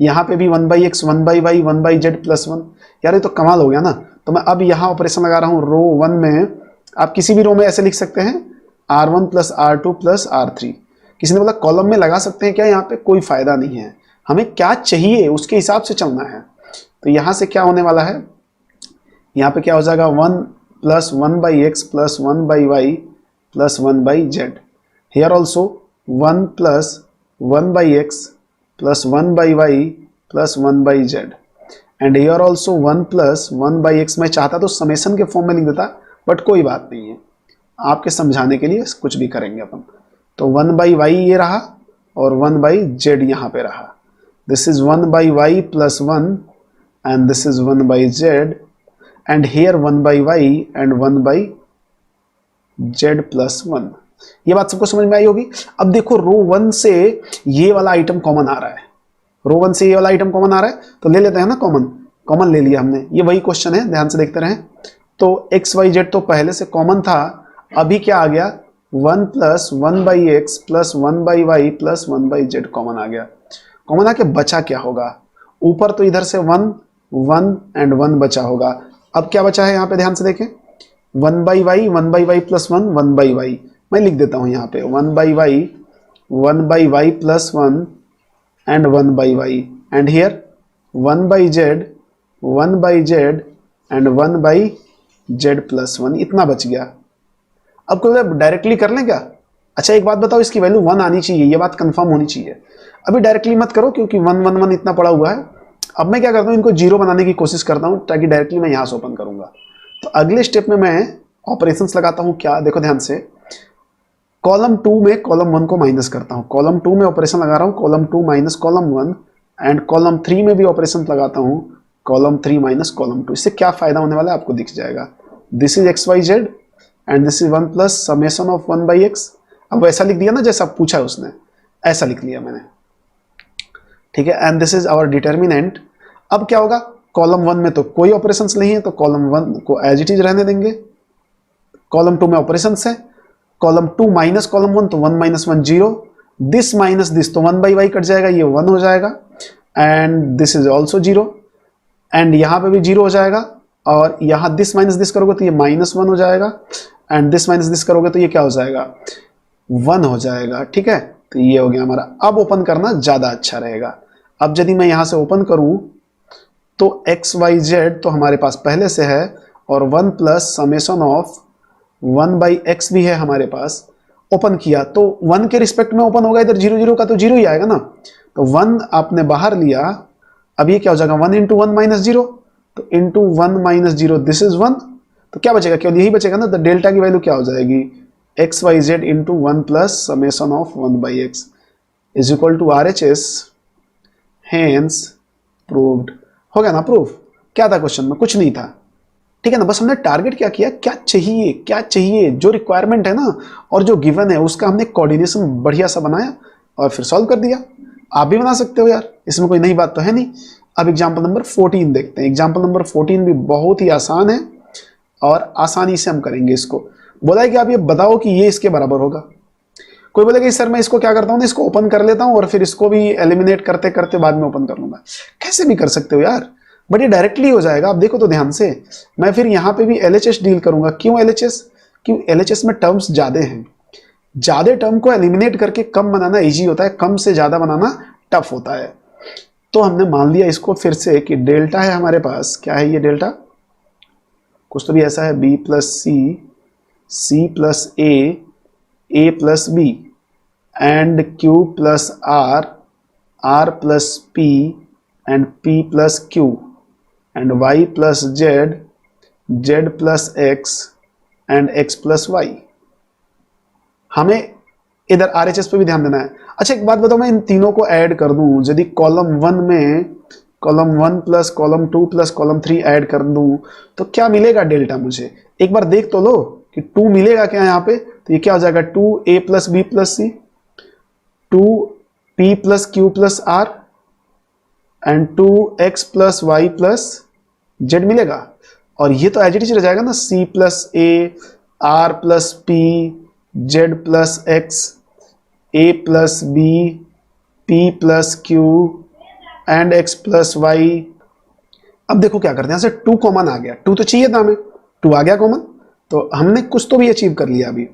यहाँ पे भी 1/x 1/y 1/z प्लस 1। यार ये तो कमाल हो गया ना। तो मैं अब यहाँ ऑपरेशन लगा रहा हूँ रो 1 में। आप किसी भी रो में ऐसे लिख सकते हैं R1 plus R2 plus R3। किसी ने बोला कॉलम में लगा सकते हैं क्या, यहाँ पे कोई फायदा नहीं है। हमें क्या चाहिए उसके हिसाब से चलना है। तो यहाँ से क्या होने वाला है, यहाँ पे क्या हो जाएगा 1 plus 1/x plus 1/y plus 1/z। Here also 1 plus 1/x plus 1/y plus 1/z and here also 1 plus 1/x। मैं चाहता तो समेशन के फॉर्म में लिख देता, बट कोई बात नहीं है, आपके समझाने के लिए कुछ भी करेंगे अपन। तो 1/y ये रहा और 1/z यहाँ पे रहा। This is 1/y plus 1 and this is 1/z and here 1/y and 1/z plus 1। ये बात सबको समझ में आई होगी। अब देखो रो 1 से ये वाला आइटम कॉमन आ रहा है, रो 1 से ये वाला आइटम कॉमन आ रहा है, तो ले लेते हैं ना कॉमन। कॉमन ले लिया हमने, ये वही क्वेश्चन है, ध्यान से देखते रहें। तो XYZ तो पहले से कॉमन था, अभी क्या आ गया 1 plus 1/x plus 1/y plus 1/z common आ गया। कॉमन आके बचा क्या होगा, ऊपर तो इधर से 1 1 एंड 1 बचा होगा। अब क्या बचा है यहाँ पे ध्यान से देखें, 1/y 1/y प्लस 1 1/y। मैं लिख देता हूँ यहाँ पे 1/y plus 1 and 1/y and here 1/z and 1/z plus 1। इतना बच गया। अब कोई डायरेक्टली कर लें क्या? अच्छा एक बात बताओ, इसकी वैल्यू 1 आनी चाहिए, ये बात कंफर्म होनी चाहिए। अभी डायरेक्टली मत करो क्योंकि 1 1 1 इतना पड़ा हुआ है। अब मैं क्या करता हूँ, इनको 0 बनाने की कोशिश करता हूँ ताकि डायरेक्टली मैं यहाँ से ओपन करूंगा। तो अगले स्टेप में मैं ऑपरेशंस लगाता हूँ। क्या, देखो ध्यान से, कॉलम 2 में कॉलम 1 को माइनस करता हूँ। कॉलम 2 में ऑपरेशन लगा रहा हूँ column 2 minus column 1 and column 3 में भी ऑपरेशन लगाता हूँ कॉलम 3 माइनस कॉलम 2। इससे क्या फायदा होने वाला है आपको दिख जाएगा। This is XYZ and this is 1 plus summation of 1/x। अब वैसा लिख दिया ना जैसा पूछा है उसने, ऐसा लिख लिया मैंने, ठीक है। And this is our determinant. अब क्या होगा, कॉलम 1 में तो कोई ऑपरेशंस नहीं है तो कॉलम 1 को एज इट इज रहने देंगे। कॉलम 2 में ऑपरेशंस है, कॉलम 2 माइनस कॉलम 1 तो 1 माइनस 1 0, दिस माइनस दिस तो 1/y कट जाएगा, ये 1 हो जाएगा and this is also 0 and यहाँ पे भी 0 हो जाएगा। और यहाँ दिस माइनस दिस करोगे तो ये -1 हो जाएगा एंड दिस माइनस दिस करोगे तो ये क्या हो जाएगा 1 हो जाएगा, ठीक है। तो ये हो गया हमारा। अब ओपन करना ज्यादा अच्छा रहेगा। अब यदि मैं यहां से ओपन करूं तो XYZ तो हमारे पास पहले से है और 1 प्लस समेशन ऑफ 1/x भी है हमारे पास। ओपन किया तो 1 के रिस्पेक्ट में ओपन होगा, इधर 0 0 का तो 0 ही आएगा ना। तो 1 आपने बाहर लिया, अब ये क्या हो जाएगा 1 इंटू 1 माइनस 0, तो इंटू 1 माइनस 0 दिस इज 1। तो क्या बचेगा, केवल यही बचेगा ना। तो डेल्टा की वैल्यू क्या हो जाएगी XYZ into 1 plus summation of 1/x is equal to RHS। Hence proved. हो गया ना प्रूफ। क्या था क्वेश्चन में, कुछ नहीं था, ठीक है ना। बस हमने टारगेट क्या किया, क्या चाहिए, क्या चाहिए, जो रिक्वायरमेंट है ना और जो गिवन है उसका हमने कोऑर्डिनेशन बढ़िया सा बनाया और फिर सॉल्व कर दिया। आप भी बना सकते हो यार, इसमें कोई नई बात तो है नहीं। अब एग्जाम्पल नंबर 14 देखते हैं। एग्जाम्पल नंबर 14 भी बहुत ही आसान है और आसानी से हम करेंगे इसको। बोला है कि आप ये बताओ कि ये इसके बराबर होगा। कोई बोलेगा सर मैं इसको क्या करता हूँ ना, इसको ओपन कर लेता हूँ और फिर इसको भी एलिमिनेट करते करते बाद में ओपन कर लूंगा। कैसे भी कर सकते हो यार, बट ये डायरेक्टली हो जाएगा। आप देखो तो ध्यान से, मैं फिर यहाँ पे भी LHS डील करूंगा। क्यों LHS? क्यों LHS में टर्म्स ज्यादा हैं, ज्यादा टर्म को एलिमिनेट करके कम बनाना इजी होता है, कम से ज्यादा बनाना टफ होता है। तो हमने मान लिया इसको फिर से कि डेल्टा है हमारे पास, क्या है ये डेल्टा, कुछ तो भी ऐसा है, b plus C plus A plus B and q plus R plus P and p plus q and y plus Z plus X and x plus Y. हमें इधर RHS पे भी ध्यान देना है। अच्छा एक बात बताओ, मैं इन तीनों को ऐड कर दूं, यदि कॉलम 1 में column 1 plus column 2 plus column 3 add कर दूं तो क्या मिलेगा डेल्टा? मुझे एक बार देख तो लो कि 2 मिलेगा क्या यहाँ पे। तो ये क्या हो जाएगा, 2a plus B plus C, 2p plus Q plus are and 2x plus Y plus Z मिलेगा। और ये तो एज इट इज रह जाएगा ना, c plus A R plus P Z plus X A plus B P plus Q and X plus Y. अब देखो क्या करते हैं, यहां से 2 कॉमन आ गया, 2 तो चाहिए था हमें, 2 आ गया कॉमन, तो हमने कुछ तो भी अचीव कर लिया अभी।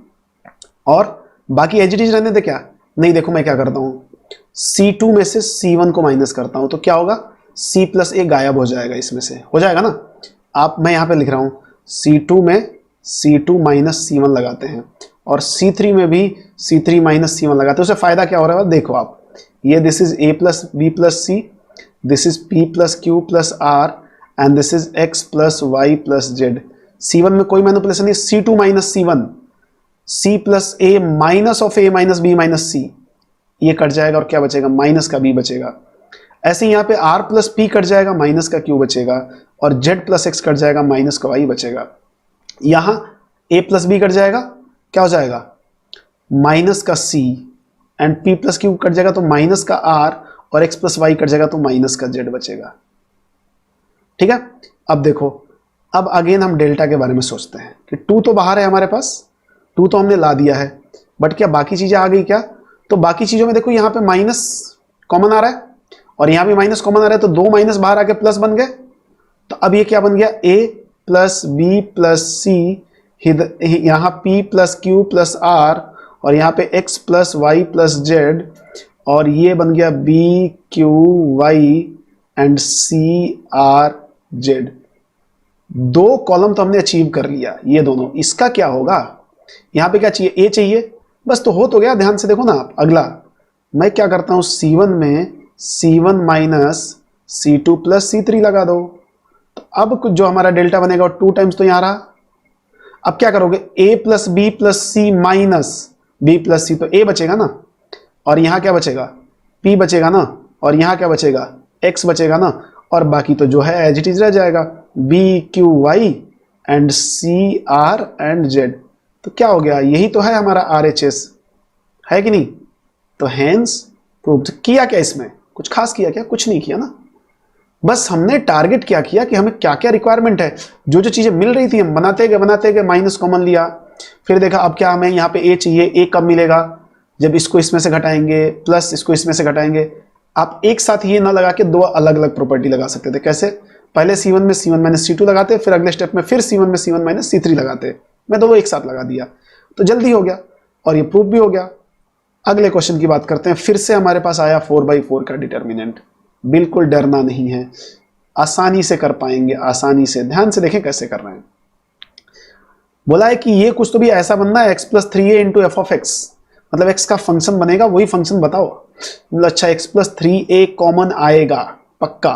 और बाकी एज इट इज रहने दे क्या? नहीं, देखो मैं क्या करता हूं, C2 में से C1 को माइनस करता हूं तो क्या होगा, C प्लस ए गायब हो जाएगा, इसमें से हो जाएगा ना। आप मैं यहां पे लिख रहा हूं C2 में C2 माइनस C1 लगाते हैं और C3 में भी C3 माइनस C1 लगाते हैं। उससे फायदा क्या हो रहा है देखो आप, ये this is a plus B plus C, this is p plus Q plus are and this is x plus Y plus z. C1 में कोई मैनिपुलेशन नहीं, C2 minus C1, C plus a minus of a minus b minus c, ये cut जाएगा और क्या बचेगा, minus का b बचेगा। ऐसे यहाँ पे r प्लस p कट जाएगा, माइनस का q बचेगा, और z प्लस x कट जाएगा, माइनस का y बचेगा। यहाँ a प्लस b कट जाएगा, क्या हो जाएगा, माइनस का c and p plus Q cut जाएगा तो माइनस का r, और x प्लस वाई कट जाएगा तो माइनस का z बचेगा। ठीक है, अब देखो, अब अगेन हम डेल्टा के बारे में सोचते हैं कि 2 तो बाहर है हमारे पास, 2 तो हमने ला दिया है, बट क्या बाकी चीजें आ गई क्या? तो बाकी चीजों में देखो यहाँ पे माइनस कॉमन आ रहा है और यहाँ भी माइनस कॉमन आ रहा है, तो 2 माइनस बाहर आके प्लस बन गए। तो अब ये क्या बन गया, a plus B plus C, यहाँ p plus Q plus R, और यहाँ पे x plus Y plus Z, और ये बन गया b Q Y and C R Z. 2 column तो हमने अचीव कर लिया, ये दोनों। इसका क्या होगा, यहाँ पे क्या चाहिए, a चाहिए, बस तो हो तो गया। ध्यान से देखो ना आप, अगला मैं क्या करता हूँ, C1 में C1 minus C2 plus C3 लगा दो। तो अब कुछ जो हमारा डेल्टा बनेगा 2 टाइम्स तो यहाँ रहा। अब क्या करोगे, a plus B plus C minus B plus सी, तो a बचेगा ना, और यहाँ क्या बचेगा, p बचेगा ना, और यहाँ क्या बचेगा, x बचेगा ना, और बाकी तो जो है एज इट इज रह जाएगा, b Q Y and C R and Z. तो क्या हो गया, यही तो है हमारा RHS, है कि नहीं? तो हेंस प्रूव्ड। किया क्या इसमें, कुछ खास किया क्या? कुछ नहीं किया ना, बस हमने टारगेट क्या किया कि हमें क्या क्या रिक्वायरमेंट है, जो जो चीजें मिल रही थी हम बनाते गए, माइनस कॉमन लिया, फिर देखा अब क्या हमें यहाँ पे a चाहिए, a कब मिलेगा, जब इसको इसमें से घटाएंगे प्लस इसको इसमें से घटाएंगे। आप एक साथ ये ना लगा के 2 अलग अलग प्रॉपर्टी लगा सकते थे। कैसे, पहले C1 में C1 माइनस C2 लगाते, फिर अगले स्टेप में फिर C1 में C1 माइनस C3 लगाते। मैं तो वो एक साथ लगा दिया, तो जल्दी हो गया और ये प्रूफ भी हो गया। अगले क्वेश्चन की बात करते हैं। फिर से हमारे पास आया 4/4 का डिटर्मिनेंट। बिल्कुल डरना नहीं है, आसानी से कर पाएंगे, आसानी से। ध्यान से देखें कैसे कर रहे हैं। बोला है कि ये कुछ तो भी ऐसा बनना है, x plus 3a into F of x, मतलब x का फंक्शन बनेगा, वही फंक्शन बताओ। मतलब अच्छा, x प्लस 3a कॉमन आएगा पक्का।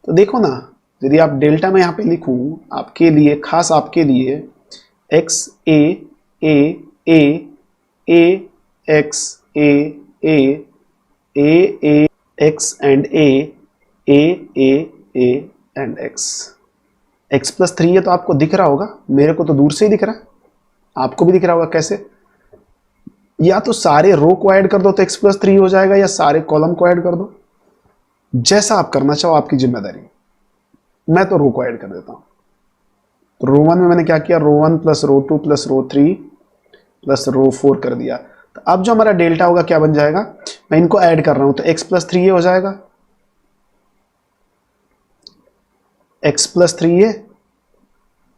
तो देखो ना, यदि आप डेल्टा में यहाँ पे लिखूं आपके लिए, खास आपके लिए, x a a a a x a a a a x and a a a a and x। x plus 3 है तो आपको दिख रहा होगा, मेरे को तो दूर से ही दिख रहा है, आपको भी दिख रहा होगा। कैसे, या तो सारे रो को ऐड कर दो तो x प्लस 3 हो जाएगा, या सारे कॉलम को ऐड कर दो, जैसा आप करना चाहो, आपकी जिम्मेदारी। मैं तो रो को ऐड कर देता हूं। तो रो 1 में मैंने क्या किया, रो 1 प्लस रो 2 प्लस रो 3 प्लस रो 4 कर दिया। तो अब जो हमारा डेल्टा होगा क्या बन जाएगा, मैं इनको ऐड कर रहा हूं तो x प्लस 3a हो जाएगा, x plus 3a,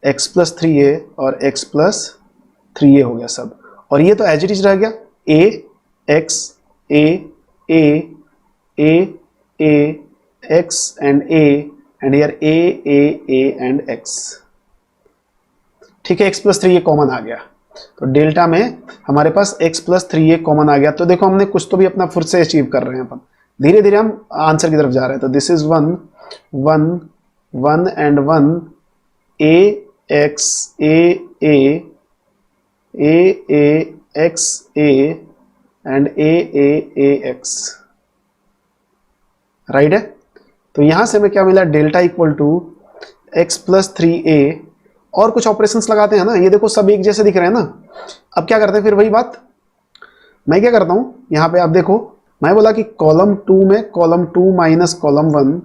x plus 3a और x प्लस 3a हो गया सब। और ये तो एज इट इज रह गया a x a a a a x and a and here a and x। ठीक है, x प्लस 3a कॉमन आ गया, तो डेल्टा में हमारे पास x प्लस 3a कॉमन आ गया। तो देखो हमने कुछ तो भी अपना फिर से अचीव कर रहे हैं, अपन धीरे धीरे हम आंसर की तरफ जा रहे हैं। तो this is 1 1 1 and 1 a x a a a a x a and a x, right है। तो यहां से हमें क्या मिला, delta equal to x plus 3a। और कुछ ऑपरेशंस लगाते हैं ना, ये देखो सब एक जैसे दिख रहे हैं ना। अब क्या करते हैं, फिर वही बात मैं क्या करता हूं, यहां पे आप देखो मैं बोला कि कॉलम 2 में कॉलम 2 माइनस कॉलम 1,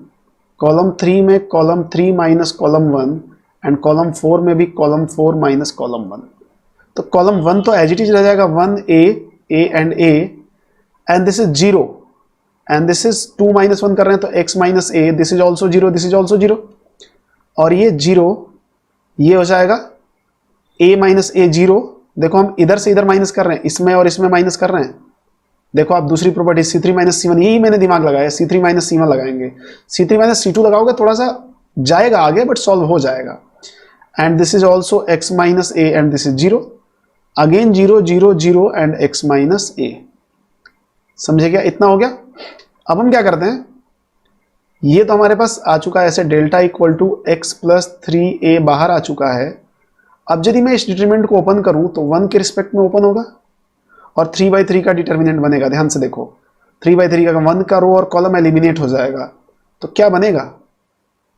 कॉलम 3 में column 3 minus column 1 and column 4 में भी कॉलम 4 माइनस कॉलम 1। तो कॉलम 1 तो एज इट इज रह जाएगा 1a and this is 0 and this is 2 minus 1 कर रहे हैं तो x minus a, this is also 0, this is also 0। और ये 0 ये हो जाएगा a माइनस a 0। देखो हम इधर से इधर माइनस कर रहे हैं, इसमें और इसमें माइनस कर रहे हैं। देखो आप दूसरी प्रॉपर्टी c3 माइनस c1, यही मैंने दिमाग लगाया, c3 माइनस c1 लगाएंगे, c3 माइनस c2 लगाओगे थोड़ा सा जाएगा आगे बट सॉल्व हो जाएगा। And this is also x minus a and this is 0, again 0 0 0 and x minus a। समझे क्या, इतना हो गया। अब हम क्या करते हैं, ये तो हमारे पास आ चुका है ऐसे delta equal to x plus 3a बाहर आ चुका है। अब यदि मैं इस डिटरमिनेंट को ओपन करूं तो 1 के रिस्पेक्ट में ओपन होगा और 3/3 का डिटरमिनेंट बनेगा। ध्यान से देखो 3/3 का 1 का रो और कॉलम एलिमिनेट हो जाएगा, तो क्या बनेगा,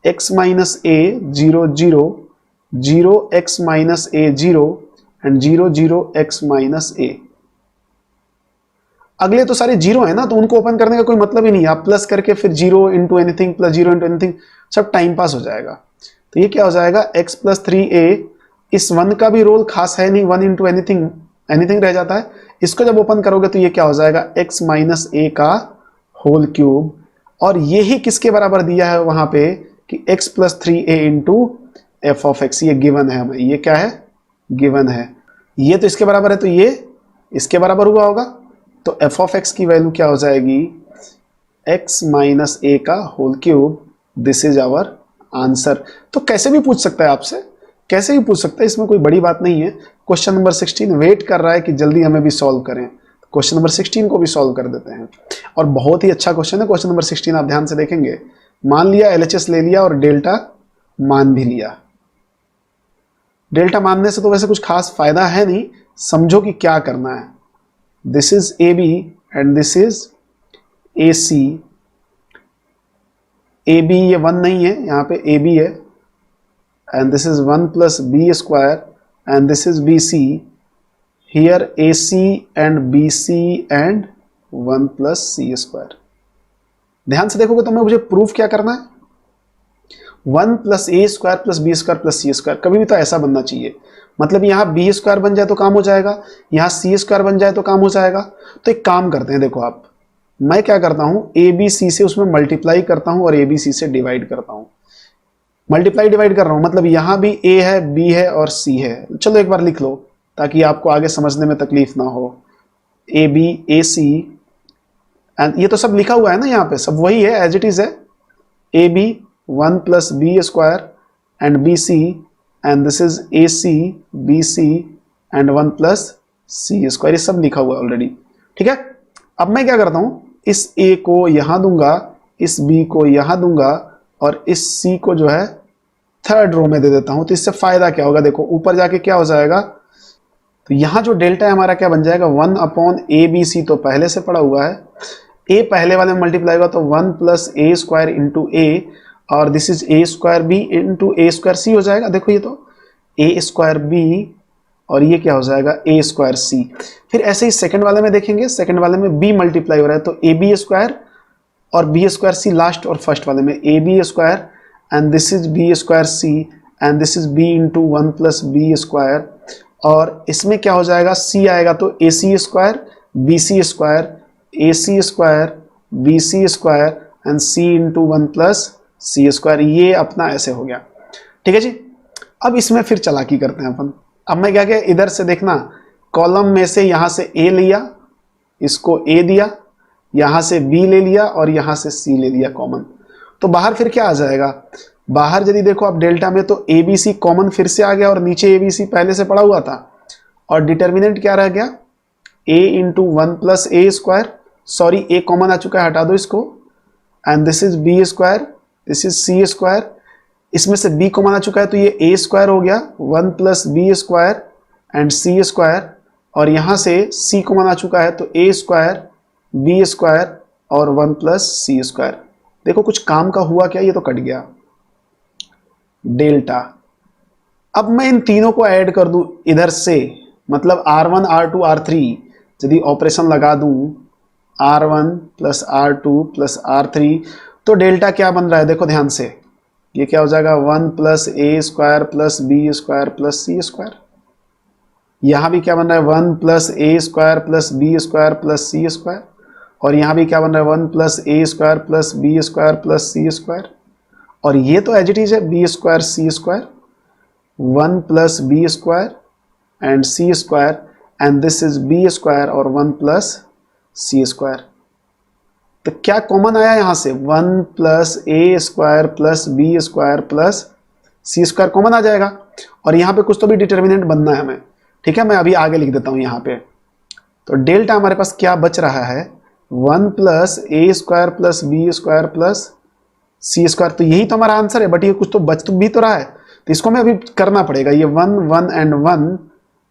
x minus a 0 0 0 x minus a 0 and 0 0 x minus a। अगले तो सारे जीरो है ना, तो उनको ओपन करने का कोई मतलब ही नहीं है। आप प्लस करके फिर 0 into anything plus 0 into anything, सब टाइम पास हो जाएगा। तो ये क्या हो जाएगा, x प्लस 3a, इस 1 का भी रोल खास है नहीं, 1 इंटू एनीथिंग एनीथिंग रह जाता है। इसको जब ओपन करोगे तो ये क्या हो जाएगा, x माइनस a का होल क्यूब। और यही किसके बराबर दिया है वहां पे कि x plus 3a into F of x, ये गिवन है हमें, ये क्या है, गिवन है। ये तो इसके बराबर है तो ये इसके बराबर हुआ होगा, तो एफ ऑफ एक्स की वैल्यू क्या हो जाएगी, x माइनस a का whole cube. This is our answer. तो कैसे भी पूछ सकता है आपसे, कैसे भी पूछ सकता है, इसमें कोई बड़ी बात नहीं है। क्वेश्चन नंबर 16 वेट कर रहा है कि जल्दी हमें भी सॉल्व करें। क्वेश्चन नंबर 16 को भी सॉल्व कर देते हैं, और बहुत ही अच्छा क्वेश्चन है क्वेश्चन नंबर 16। आप ध्यान से देखेंगे, मान लिया LHS ले लिया और डेल्टा मान भी लिया। डेल्टा मानने से तो वैसे कुछ खास फायदा है नहीं, समझो कि क्या करना है। This is AB and this is AC। AB ये 1 नहीं है, यहाँ पे AB है, and this is 1 plus B square and this is BC। Here AC and BC and 1 plus C square. ध्यान से देखोगे तो मैं मुझे प्रूफ क्या करना है, 1 plus A square plus B square plus C square. कभी भी तो ऐसा बनना चाहिए, मतलब यहाँ B स्क्वायर बन जाए तो काम हो जाएगा, यहाँ C स्क्वायर बन जाए तो काम हो जाएगा। तो एक काम करते हैं, देखो आप, मैं क्या करता हूँ, ABC से उसमें मल्टीप्लाई करता हूँ और ABC से डिवाइड करता हूँ। मल्टीप्लाई डिवाइड कर रहा हूँ, मतलब यहाँ भी A है, B है और C है। चलो एक बार लिख लो ताकि आपको आगे समझने में तकलीफ ना हो। AB AC एंड ये तो सब लिखा हुआ है ना, यहाँ पे सब वही है, एज इट इज है। AB 1 plus B square and BC and this is AC BC and 1 plus C square, ये सब लिखा हुआ है ऑलरेडी। ठीक है, अब मैं क्या करता हूं, इस A को यहां दूंगा, इस B को यहां दूंगा और इस C को जो है थर्ड रो में दे देता हूं। तो इससे फायदा क्या होगा, देखो ऊपर जाके क्या हो जाएगा, तो यहां जो डेल्टा है हमारा क्या बन जाएगा, 1 अपॉन ABC तो पहले से पड़ा हुआ है, A पहले वाले में मल्टीप्लाई होगा तो 1 plus A square into A और this is A square B into A square C हो जाएगा। देखो ये तो A स्क्वायर B और ये क्या हो जाएगा, A स्क्वायर C। फिर ऐसे ही सेकंड वाले में देखेंगे, सेकंड वाले में B मल्टीप्लाई हो रहा है तो AB स्क्वायर और B स्क्वायर C लास्ट, और फर्स्ट वाले में AB square and this is B square C and this is B into 1 plus B square. और इसमें क्या हो जाएगा, C आएगा तो AC square B C square, A C square, B C square and C into 1 plus C square, ये अपना ऐसे हो गया। ठीक है जी। अब इसमें फिर चालाकी करते हैं अपन। अब मैं क्या किया, इधर से देखना, कॉलम में से यहां से ए लिया, इसको ए दिया, यहां से बी ले लिया और यहां से सी ले लिया कॉमन। तो बाहर फिर क्या आ जाएगा, बाहर यदि देखो आप डेल्टा में तो ए बी सी कॉमन फिर से आ गया और नीचे ए बी सी पहले से पड़ा हुआ था और डिटर्मिनेंट क्या रह गया, A into 1 plus A square, sorry A common आ चुका है, हटा दो इसको, and this is B square, this is C square, इसमें से b कॉमन आ चुका है तो ये a स्क्वायर हो गया 1 plus B square and C square, और यहां से c कॉमन आ चुका है तो a स्क्वायर बी स्क्वायर और 1 प्लस सी स्क्वायर। देखो कुछ काम का हुआ क्या, ये तो कट गया डेल्टा। अब मैं इन तीनों को ऐड कर दूं इधर से, मतलब R1 R2 R3 यदि ऑपरेशन लगा दूं R1 plus R2 plus R3 तो डेल्टा क्या बन रहा है, देखो ध्यान से, ये क्या हो जाएगा 1 प्लस ए square plus B square plus सी स्क्वायर। यहां भी क्या बन रहा है 1 प्लस ए square plus B square plus सी स्क्वायर, और यहां भी क्या बन रहा है 1 प्लस ए square plus B square plus सी स्क्वायर, और ये तो एज इट इज है b square C square 1 plus B square and C square, and this is B square और 1 प्लस सी स्क्वायर। तो क्या कॉमन आया यहां से 1 प्लस ए square plus B square plus सी स्क्वायर कॉमन आ जाएगा, और यहां पे कुछ तो भी डिटर्मिनेंट बनना है हमें। ठीक है, मैं अभी आगे लिख देता हूं यहां पे। तो डेल्टा हमारे पास क्या बच रहा है 1 प्लस ए square plus B square plus सी स्क्वायर, तो यही तो हमारा आंसर है, बट ये कुछ तो बच तो भी तो रहा है, तो इसको हमें अभी करना पड़ेगा। ये 1 1 and 1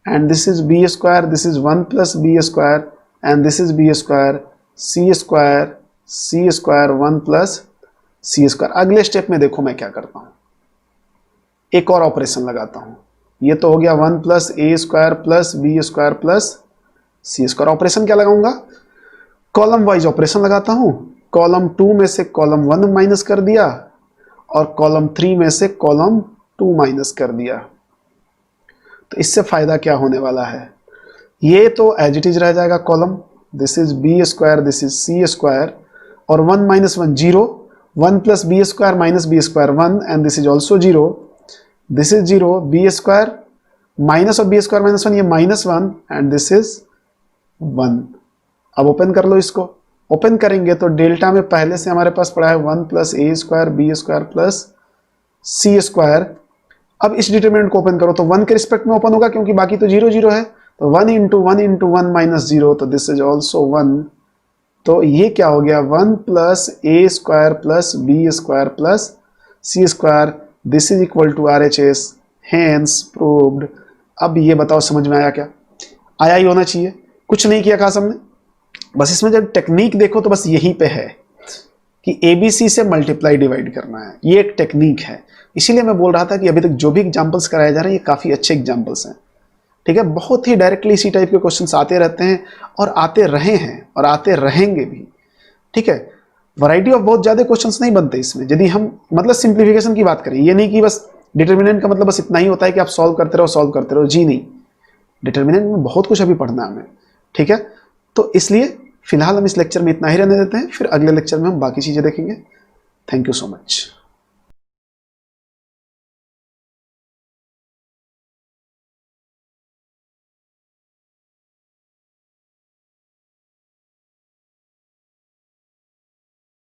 and this is B square, this is 1 plus B square and this is B square, C square C square 1 plus C square. अगले स्टेप में देखो मैं क्या करता हूं, एक और ऑपरेशन लगाता हूं। ये तो हो गया 1 प्लस ए square plus B square plus सी स्क्वायर। ऑपरेशन क्या लगाऊंगा, कॉलम वाइज ऑपरेशन लगाता हूं। कॉलम 2 में से कॉलम 1 माइनस कर दिया और कॉलम 3 में से कॉलम 2 माइनस कर दिया। तो इससे फायदा क्या होने वाला है, ये तो एज इट इज रह जाएगा column, this is B square this is C square, और 1 minus 1 0, 1 plus B square minus B square 1 and this is also 0, this is 0, B square minus of B square minus 1, ये minus 1 and this is 1। अब open कर लो इसको, open करेंगे तो delta में पहले से हमारे पास पड़ा है 1 प्लस ए स्क्वायर बी स्क्वायर प्लस सी स्क्वायर। अब इस डिटरमिनेंट को ओपन करो तो 1 के रिस्पेक्ट में ओपन होगा क्योंकि बाकी तो 0 0 है, तो 1 इंटू 1 माइनस 0, तो दिस इज ऑल्सो 1। तो ये क्या हो गया 1 plus A square plus B square plus C square, this is equal to RHS, hence proved. अब ये बताओ समझ में आया क्या, आया ही होना चाहिए, कुछ नहीं किया खास हमने, बस इसमें जब टेक्निक देखो तो बस यहीं पे है कि ABC से मल्टीप्लाई डिवाइड करना है, ये एक टेक्निक है। इसीलिए मैं बोल रहा था कि अभी तक जो भी एग्जांपल्स कराए जा रहे हैं ये काफ़ी अच्छे एग्जांपल्स हैं। ठीक है, बहुत ही डायरेक्टली इसी टाइप के क्वेश्चंस आते रहते हैं और आते रहे हैं और आते रहेंगे भी। ठीक है, वैरायटी ऑफ बहुत ज़्यादा क्वेश्चंस नहीं बनते इसमें, यदि हम मतलब सिंप्लीफिकेशन की बात करें। ये नहीं कि बस डिटर्मिनेंट का मतलब बस इतना ही होता है कि आप सॉल्व करते रहो, जी नहीं, डिटर्मिनेंट में बहुत कुछ अभी पढ़ना है हमें। ठीक है, तो इसलिए फिलहाल हम इस लेक्चर में इतना ही रहने देते हैं, फिर अगले लेक्चर में हम बाकी चीज़ें देखेंगे। Thank you so much.